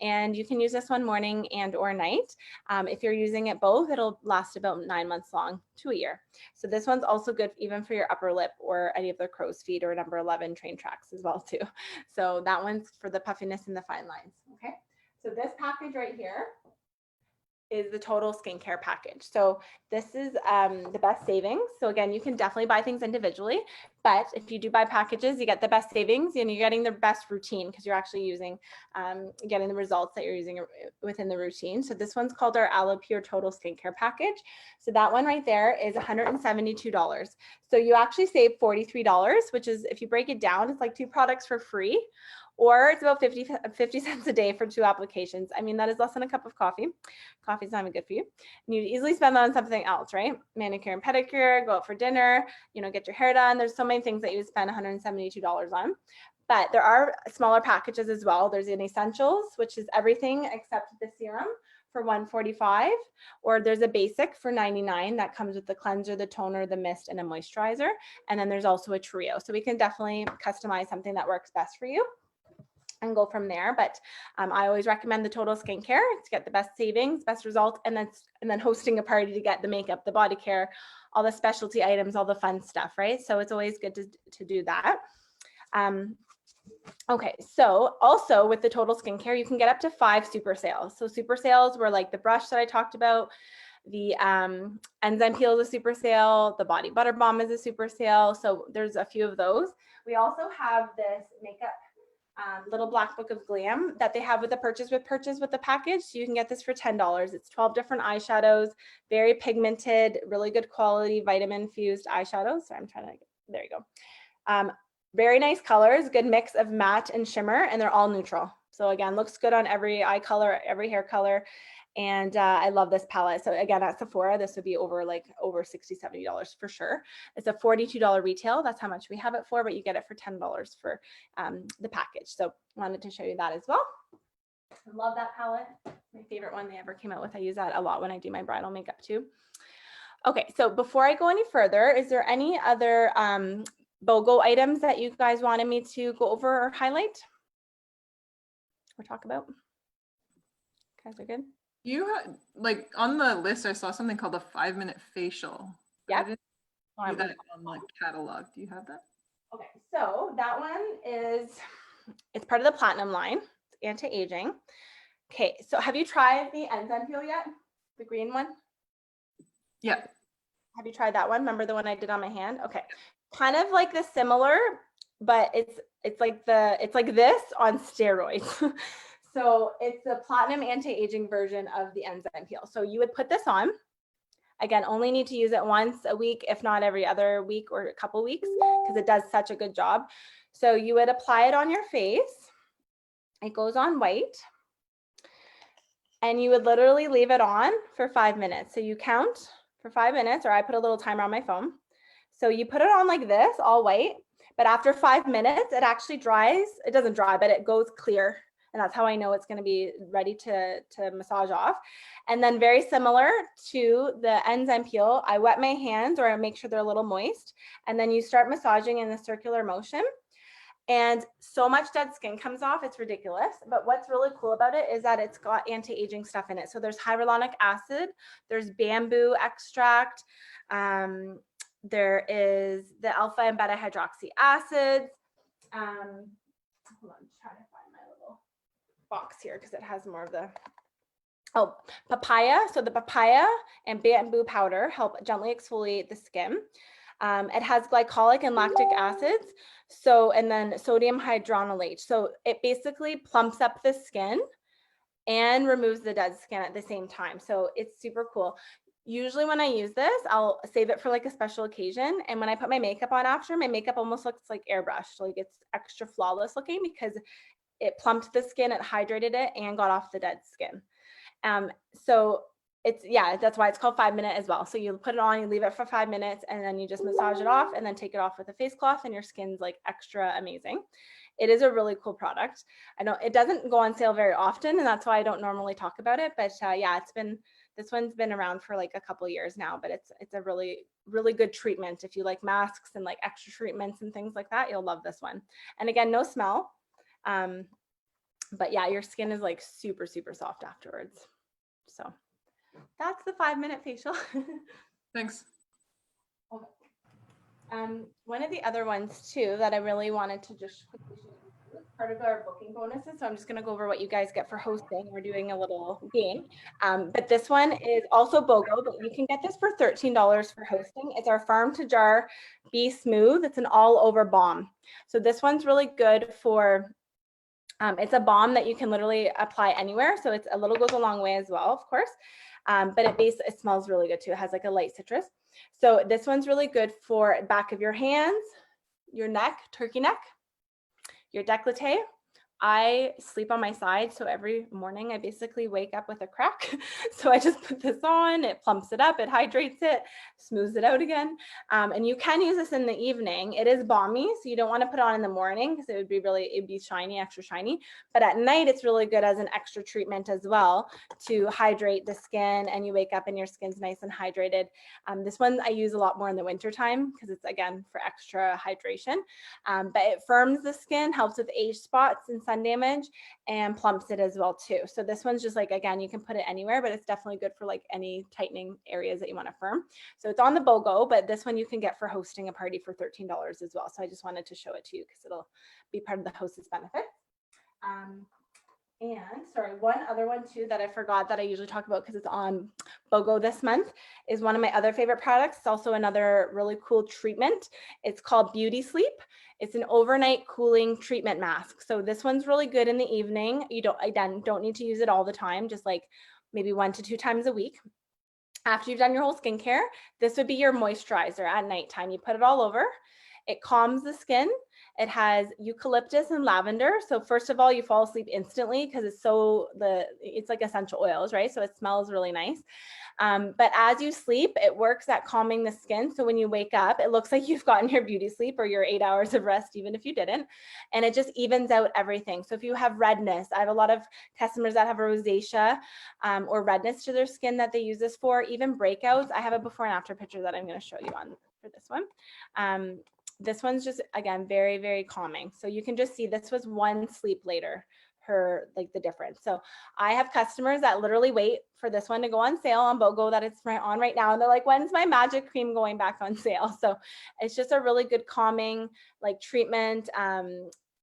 And you can use this one morning and or night. If you're using it both, it'll last about 9 months long to a year. So this one's also good even for your upper lip or any of the crow's feet or number 11 train tracks as well too. So that one's for the puffiness and the fine lines, okay? So this package right here is the total skincare package. So this is the best savings. So again, you can definitely buy things individually, but if you do buy packages, you get the best savings and you're getting the best routine because you're actually getting the results that you're using within the routine. So this one's called our Aloe Pure Total Skincare Package. So that one right there is $172. So you actually save $43, which is, if you break it down, it's like 2 products for free. Or it's about 50 cents a day for 2 applications. I mean, that is less than a cup of coffee. Coffee's not even good for you. And you easily spend that on something else, right? Manicure and pedicure, go out for dinner, get your hair done. There's so many things that you would spend $172 on. But there are smaller packages as well. There's an essentials, which is everything except the serum for $145, or there's a basic for $99 that comes with the cleanser, the toner, the mist, and a moisturizer. And then there's also a trio. So we can definitely customize something that works best for you and go from there. But I always recommend the total skincare to get the best savings, best results, and then hosting a party to get the makeup, the body care, all the specialty items, all the fun stuff, right? So it's always good to do that. Okay, so also with the total skincare, you can get up to 5 super sales. So super sales were like the brush that I talked about, the enzyme peel is a super sale, the body butter balm is a super sale. So there's a few of those. We also have this makeup little black book of glam that they have with the purchase with the package. So you can get this for $10. It's 12 different eyeshadows, very pigmented, really good quality vitamin infused eyeshadows. So there you go. Very nice colors, good mix of matte and shimmer, and they're all neutral. So again, looks good on every eye color, every hair color. And I love this palette. So again, at Sephora, this would be over $60, $70 for sure. It's a $42 retail. That's how much we have it for, but you get it for $10 for the package. So wanted to show you that as well. I love that palette. My favorite one they ever came out with. I use that a lot when I do my bridal makeup too. Okay, so before I go any further, is there any other BOGO items that you guys wanted me to go over or highlight or talk about? You guys are good? You had, like, on the list, I saw something called a 5-minute facial. Yeah. I didn't see that on the catalog. Do you have that? Okay, so that one it's part of the platinum line. It's anti-aging. Okay, so have you tried the enzyme peel yet? The green one? Yeah. Have you tried that one? Remember the one I did on my hand? Okay. Kind of like the similar, but it's like this on steroids. So it's the platinum anti-aging version of the enzyme peel. So you would put this on. Again, only need to use it once a week, if not every other week or a couple weeks, because it does such a good job. So you would apply it on your face. It goes on white. And you would literally leave it on for 5 minutes. So you count for 5 minutes, or I put a little timer on my phone. So you put it on like this, all white, but after 5 minutes, it actually dries. It doesn't dry, but it goes clear. And that's how I know it's going to be ready to massage off. And then very similar to the enzyme peel, I wet my hands, or I make sure they're a little moist. And then you start massaging in the circular motion. And so much dead skin comes off, it's ridiculous. But what's really cool about it is that it's got anti-aging stuff in it. So there's hyaluronic acid, there's bamboo extract, there is the alpha and beta hydroxy acids. Hold on, I'm trying to find my little box here because it has more of the, papaya. So the papaya and bamboo powder help gently exfoliate the skin. It has glycolic and lactic acids. So, and then sodium hydronolate. So it basically plumps up the skin and removes the dead skin at the same time. So it's super cool. Usually when I use this, I'll save it for like a special occasion. And when I put my makeup on after, my makeup almost looks like airbrushed. Like it's extra flawless looking because it plumped the skin, it hydrated it, and got off the dead skin. So it's, yeah, that's why it's called 5 minute as well. So you put it on, you leave it for 5 minutes, and then you just massage it off and then take it off with a face cloth, and your skin's like extra amazing. It is a really cool product. I know it doesn't go on sale very often, and that's why I don't normally talk about it. But yeah, this one's been around for like a couple years now, but it's a really, really good treatment. If you like masks and like extra treatments and things like that, you'll love this one. And again, no smell. But yeah, your skin is like super, super soft afterwards. So that's the 5 minute facial. Thanks. Okay. One of the other ones too that I really wanted to just quickly show you is part of our booking bonuses. So I'm just going to go over what you guys get for hosting. We're doing a little game. But this one is also BOGO, but you can get this for $13 for hosting. It's our farm to jar Be Smooth. It's an all over balm. So this one's really good for it's a balm that you can literally apply anywhere. So it's a little goes a long way as well, of course. But it smells really good too. It has like a light citrus. So this one's really good for back of your hands, your neck, turkey neck, your décolleté. I sleep on my side, so every morning I basically wake up with a crack. So I just put this on, it plumps it up, it hydrates it, smooths it out again. And you can use this in the evening. It is balmy, so you don't want to put it on in the morning because it'd be shiny, extra shiny. But at night, it's really good as an extra treatment as well to hydrate the skin, and you wake up and your skin's nice and hydrated. This one I use a lot more in the winter time because it's, again, for extra hydration. But it firms the skin, helps with age spots and sun damage, and plumps it as well too. So this one's just like, again, you can put it anywhere, but it's definitely good for like any tightening areas that you want to firm. So it's on the BOGO, but this one you can get for hosting a party for $13 as well. So I just wanted to show it to you because it'll be part of the hostess benefit. And sorry, one other one too that I forgot that I usually talk about because it's on BOGO this month is one of my other favorite products. It's also another really cool treatment. It's called Beauty Sleep. It's an overnight cooling treatment mask. So this one's really good in the evening. You don't need to use it all the time, just like maybe 1 to 2 times a week. After you've done your whole skincare, this would be your moisturizer at nighttime. You put it all over. It calms the skin. It has eucalyptus and lavender. So first of all, you fall asleep instantly because it's like essential oils, right? So it smells really nice. But as you sleep, it works at calming the skin. So when you wake up, it looks like you've gotten your beauty sleep or your 8 hours of rest, even if you didn't. And it just evens out everything. So if you have redness, I have a lot of customers that have rosacea or redness to their skin that they use this for, even breakouts. I have a before and after picture that I'm going to show you on for this one. This one's just, again, very, very calming. So you can just see this was one sleep later, the difference. So I have customers that literally wait for this one to go on sale on BOGO that it's on right now. And they're like, when's my magic cream going back on sale? So it's just a really good calming like treatment.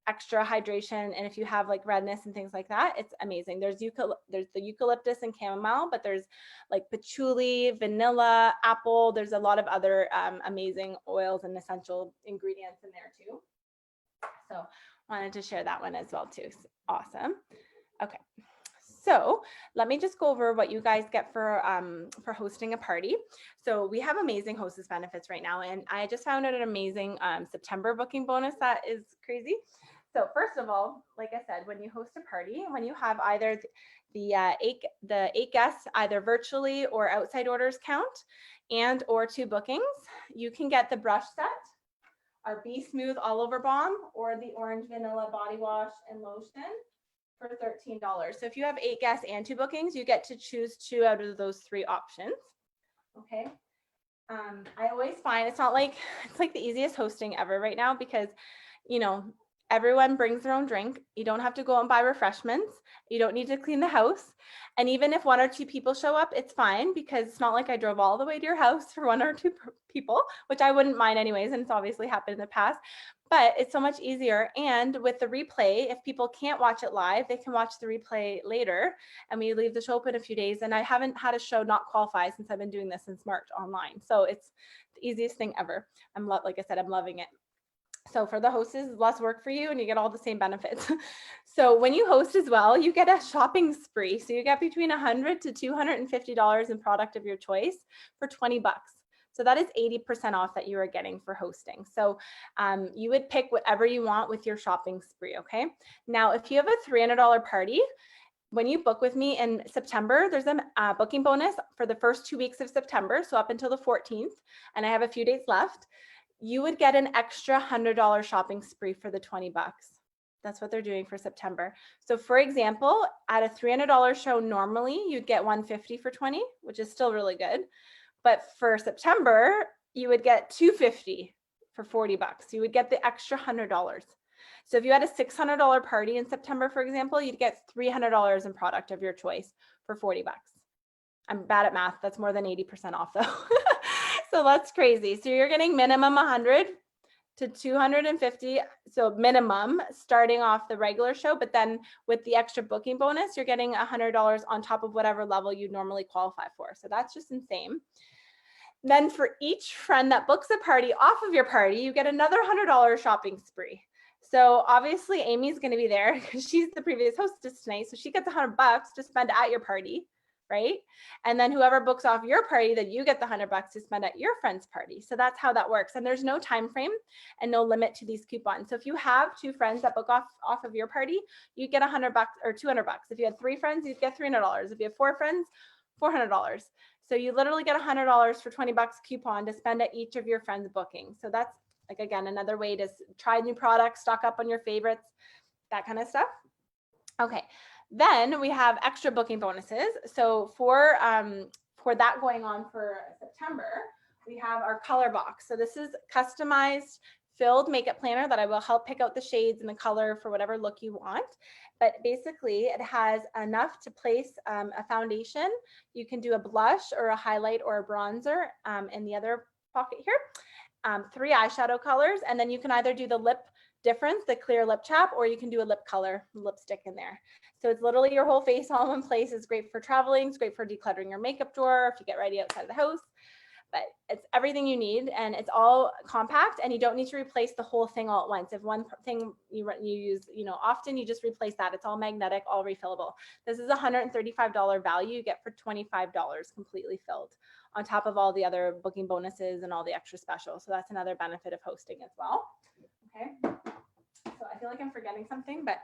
extra hydration. And if you have like redness and things like that, it's amazing. There's the eucalyptus and chamomile, but there's like patchouli, vanilla, apple. There's a lot of other amazing oils and essential ingredients in there too. So wanted to share that one as well too. Awesome. Okay. So let me just go over what you guys get for hosting a party. So we have amazing hostess benefits right now. And I just found out an amazing September booking bonus that is crazy. So first of all, like I said, when you host a party, when you have either the eight guests, either virtually or outside orders count, and or 2 bookings, you can get the brush set, our Be Smooth All Over Balm, or the Orange Vanilla Body Wash and Lotion for $13. So if you have 8 guests and 2 bookings, you get to choose 2 out of those 3 options. Okay. I always find it's like the easiest hosting ever right now because, you know, everyone brings their own drink. You don't have to go out and buy refreshments. You don't need to clean the house. And even if 1 or 2 people show up, it's fine because it's not like I drove all the way to your house for 1 or 2 people, which I wouldn't mind anyways. And it's obviously happened in the past, but it's so much easier. And with the replay, if people can't watch it live, they can watch the replay later, and we leave the show open a few days. And I haven't had a show not qualify since I've been doing this since March online. So it's the easiest thing ever. Like I said, I'm loving it. So for the hosts, it's less work for you and you get all the same benefits. So when you host as well, you get a shopping spree. So you get between $100 to $250 in product of your choice for 20 bucks. So that is 80% off that you are getting for hosting. So you would pick whatever you want with your shopping spree, okay? Now, if you have a $300 party, when you book with me in September, there's a booking bonus for the first 2 weeks of September, so up until the 14th, and I have a few days left. You would get an extra $100 shopping spree for the 20 bucks. That's what they're doing for September. So for example, at a $300 show, normally you'd get $150 for 20, which is still really good. But for September, you would get $250 for 40 bucks. You would get the extra $100. So if you had a $600 party in September, for example, you'd get $300 in product of your choice for 40 bucks. I'm bad at math. That's more than 80% off though. So that's crazy. So you're getting minimum 100 to 250. So minimum starting off the regular show, but then with the extra booking bonus, you're getting $100 on top of whatever level you normally qualify for. So that's just insane. Then for each friend that books a party off of your party, you get another $100 shopping spree. So obviously Amy's going to be there because she's the previous hostess tonight. So she gets $100 to spend at your party, right? And then whoever books off your party, then you get the $100 to spend at your friend's party. So that's how that works. And there's no time frame and no limit to these coupons. So if you have 2 friends that book off of your party, you get $100 or $200. If you had 3 friends, you'd get $300. If you have 4 friends, $400. So you literally get $100 for 20 bucks coupon to spend at each of your friends' bookings. So that's like, again, another way to try new products, stock up on your favorites, that kind of stuff. Okay. Then we have extra booking bonuses. So for that going on for September, we have our color box. So this is customized filled makeup planner that I will help pick out the shades and the color for whatever look you want. But basically it has enough to place a foundation. You can do a blush or a highlight or a bronzer in the other pocket here. 3 eyeshadow colors, and then you can either do the lip difference, the clear lip chap, or you can do a lip color lipstick in there. So it's literally your whole face all in one place. It's great for traveling. It's great for decluttering your makeup drawer if you get ready outside of the house. But it's everything you need, and it's all compact, and you don't need to replace the whole thing all at once. If one thing you use, often, you just replace that. It's all magnetic, all refillable. This is a $135 value you get for $25 completely filled, on top of all the other booking bonuses and all the extra specials. So that's another benefit of hosting as well. Okay. So I feel like I'm forgetting something, but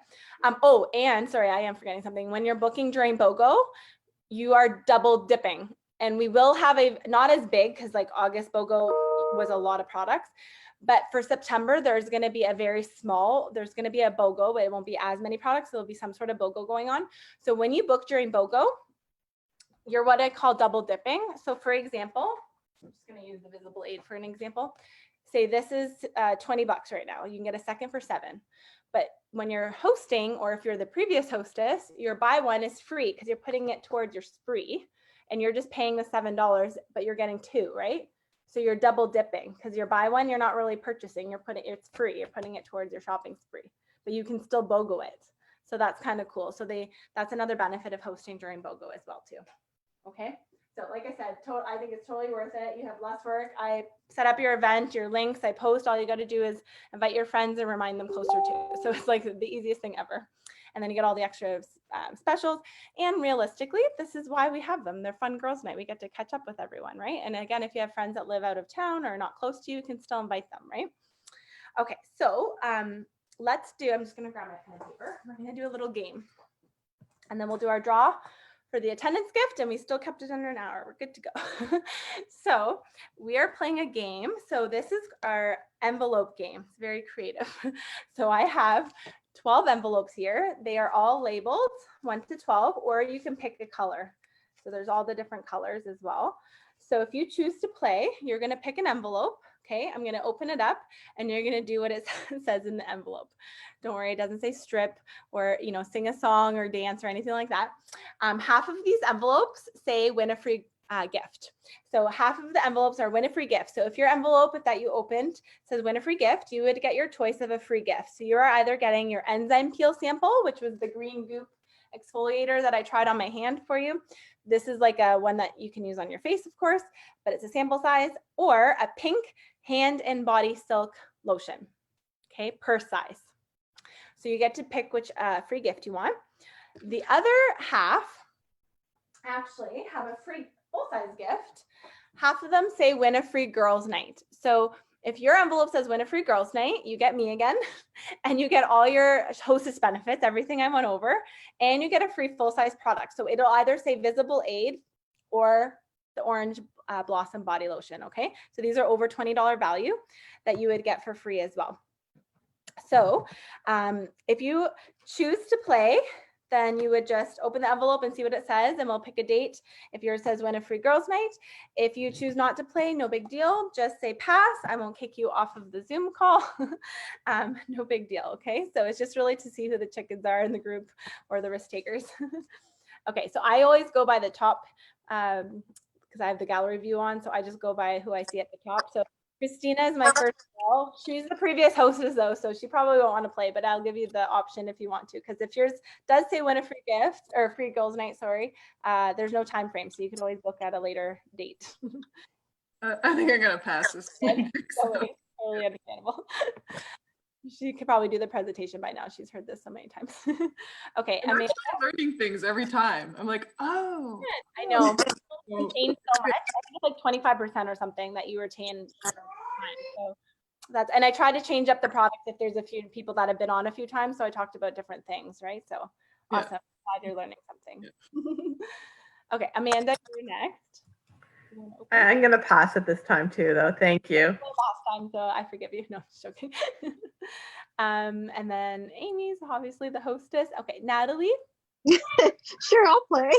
sorry, I am forgetting something. When you're booking during BOGO, you are double dipping. And we will have not as big, because like August BOGO was a lot of products, but for September, there's going to be there's going to be a BOGO, but it won't be as many products. There'll be some sort of BOGO going on. So when you book during BOGO, you're what I call double dipping. So for example, I'm just going to use the visible aid for an example. Say this is 20 bucks right now. You can get a second for $7. But when you're hosting, or if you're the previous hostess, your buy one is free because you're putting it towards your spree. And you're just paying the $7, but you're getting 2, right? So you're double dipping because your buy one, you're not really purchasing. It's free. You're putting it towards your shopping spree, but you can still BOGO it. So that's kind of cool. So that's another benefit of hosting during BOGO as well too. Okay. So like I said, I think it's totally worth it. You have less work. I set up your event, your links, I post. All you got to do is invite your friends and remind them closer to. So it's like the easiest thing ever. And then you get all the extra specials. And realistically, this is why we have them. They're fun girls' night. We get to catch up with everyone, right? And again, if you have friends that live out of town or not close to you, you can still invite them, right? Okay, so let's do, I'm just going to grab my pen and paper. We're going to do a little game. And then we'll do our draw for the attendance gift, and we still kept it under an hour. We're good to go. So we are playing a game. So this is our envelope game. It's very creative. So I have 12 envelopes here. They are all labeled 1 to 12, or you can pick a color. So there's all the different colors as well. So if you choose to play, you're going to pick an envelope. Okay, I'm going to open it up and you're going to do what it says in the envelope. Don't worry, it doesn't say strip or, you know, sing a song or dance or anything like that. Half of these envelopes say win a free gift. So half of the envelopes are win a free gift. So if your envelope that you opened says win a free gift, you would get your choice of a free gift. So you are either getting your enzyme peel sample, which was the green goop exfoliator that I tried on my hand for you. This is like a one that you can use on your face, of course, but it's a sample size, or a pink hand and body silk lotion, okay, per size. So you get to pick which free gift you want. The other half actually have a free full-size gift. Half of them say win a free girls' night. So if your envelope says win a free girls' night, you get me again, and you get all your hostess benefits, everything I went over, and you get a free full-size product. So it'll either say Visible Aid or the Orange Blossom Body Lotion, okay? So these are over $20 value that you would get for free as well. So if you choose to play, then you would just open the envelope and see what it says, and we'll pick a date if yours says win a free girls' night. If you choose not to play, no big deal. Just say pass. I won't kick you off of the Zoom call. No big deal, okay? So it's just really to see who the chickens are in the group or the risk takers. Okay, so I always go by the top because I have the gallery view on, so I just go by who I see at the top. So Christina is my first girl. She's the previous hostess though, so she probably won't want to play, but I'll give you the option if you want to, because if yours does say win a free gift or free girls' night, sorry, there's no time frame, so you can always book at a later date. I think I'm gonna pass this. Totally understandable. She could probably do the presentation by now. She's heard this so many times. Okay, I'm actually learning things every time. I'm like, oh. I know. You retain so much. I think it's like 25% or something that you retain. So that's, and I try to change up the products if there's a few people that have been on a few times. So I talked about different things, right? So awesome. Glad you're learning something. Yeah. Okay, Amanda, you're next. I'm going to pass it this time too, though. Thank you. Last time, so I forgive you. No, just joking. And then Amy's obviously the hostess. Okay, Natalie. Sure, I'll play.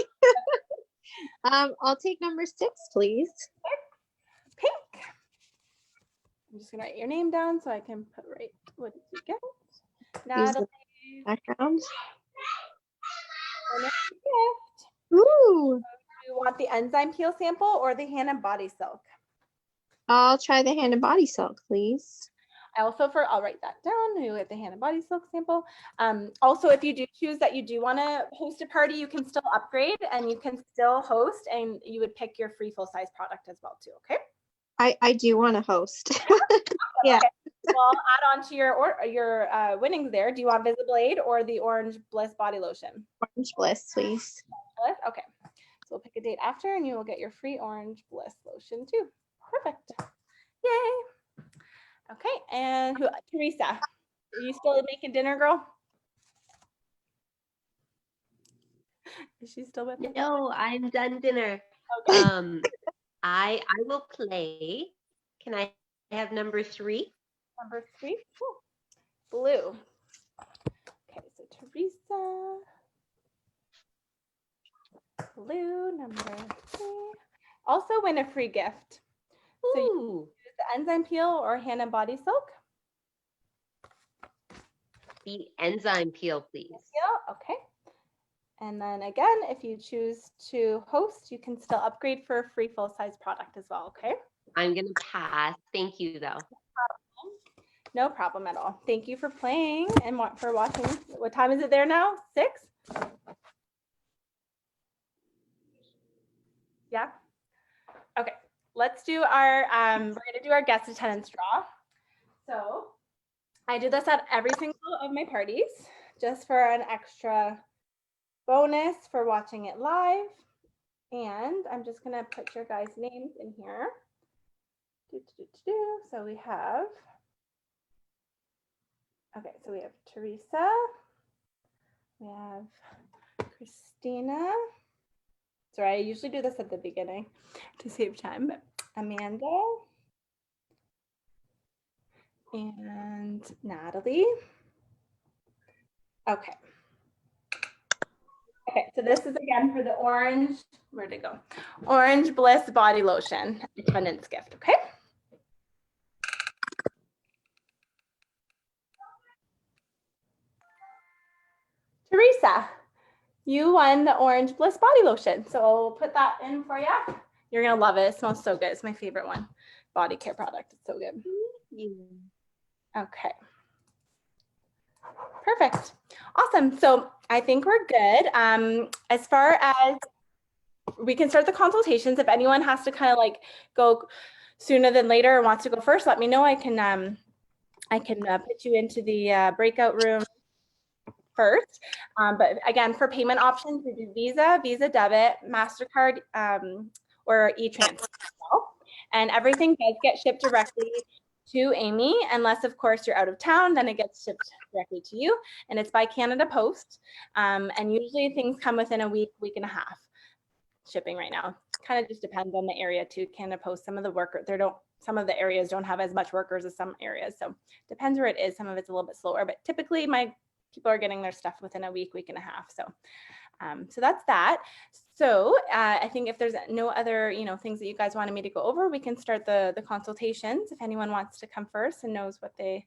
I'll take number 6, please. Pink. I'm just gonna write your name down so I can put right. What did you get? Natalie. Background. Gift. Ooh. Do you want the enzyme peel sample or the hand and body silk? I'll try the hand and body silk, please. I'll write that down. You get the hand and body silk sample. Also, if you do choose that you do want to host a party, you can still upgrade and you can still host, and you would pick your free full-size product as well too. Okay. I do want to host. Yeah. Okay. Well, add on to your winnings there. Do you want Visible Aid or the Orange Bliss body lotion? Orange Bliss, please. Bliss? Okay. So we'll pick a date after, and you will get your free Orange Bliss lotion too. Perfect. Yay. Okay, and Teresa, are you still making dinner, girl? Is she still with us? No, I'm done dinner. Okay. I will play. Can I have number 3? Number 3, cool. Blue. Okay, so Teresa. Blue, number 3. Also win a free gift. So you use the enzyme peel or hand and body silk. The enzyme peel, please. Okay. And then again, if you choose to host, you can still upgrade for a free full-size product as well, okay? I'm going to pass. Thank you, though. No problem at all. Thank you for playing and for watching. What time is it there now? 6? Yeah. Okay. Let's do our, we're going to do our guest attendance draw. So I do this at every single of my parties, just for an extra bonus for watching it live. And I'm just going to put your guys' names in here. So we have, okay, so we have Teresa, we have Christina. Sorry, I usually do this at the beginning to save time, but Amanda and Natalie. Okay. Okay, so this is again for the orange, where'd it go? Orange Bliss Body Lotion, Abundance Gift, okay? Teresa, you won the Orange Bliss Body Lotion. So I'll put that in for you. You're gonna love it. It smells so good. It's my favorite one. Body care product. It's so good. Okay. Perfect. Awesome. So I think we're good. As far as we can start the consultations, if anyone has to kind of like go sooner than later or wants to go first, let me know. I can put you into the breakout room first. But again, for payment options, we do Visa debit, MasterCard, or e-transfer. And everything does get shipped directly to Amy, unless of course you're out of town, then it gets shipped directly to you. And it's by Canada Post. And usually things come within a week and a half shipping right now. Kind of just depends on the area too. Canada Post, some of the areas don't have as much workers as some areas. So depends where it is. Some of it's a little bit slower, but typically my people are getting their stuff within a week and a half. So, so that's that. So I think if there's no other, things that you guys wanted me to go over, we can start the consultations. If anyone wants to come first and knows what they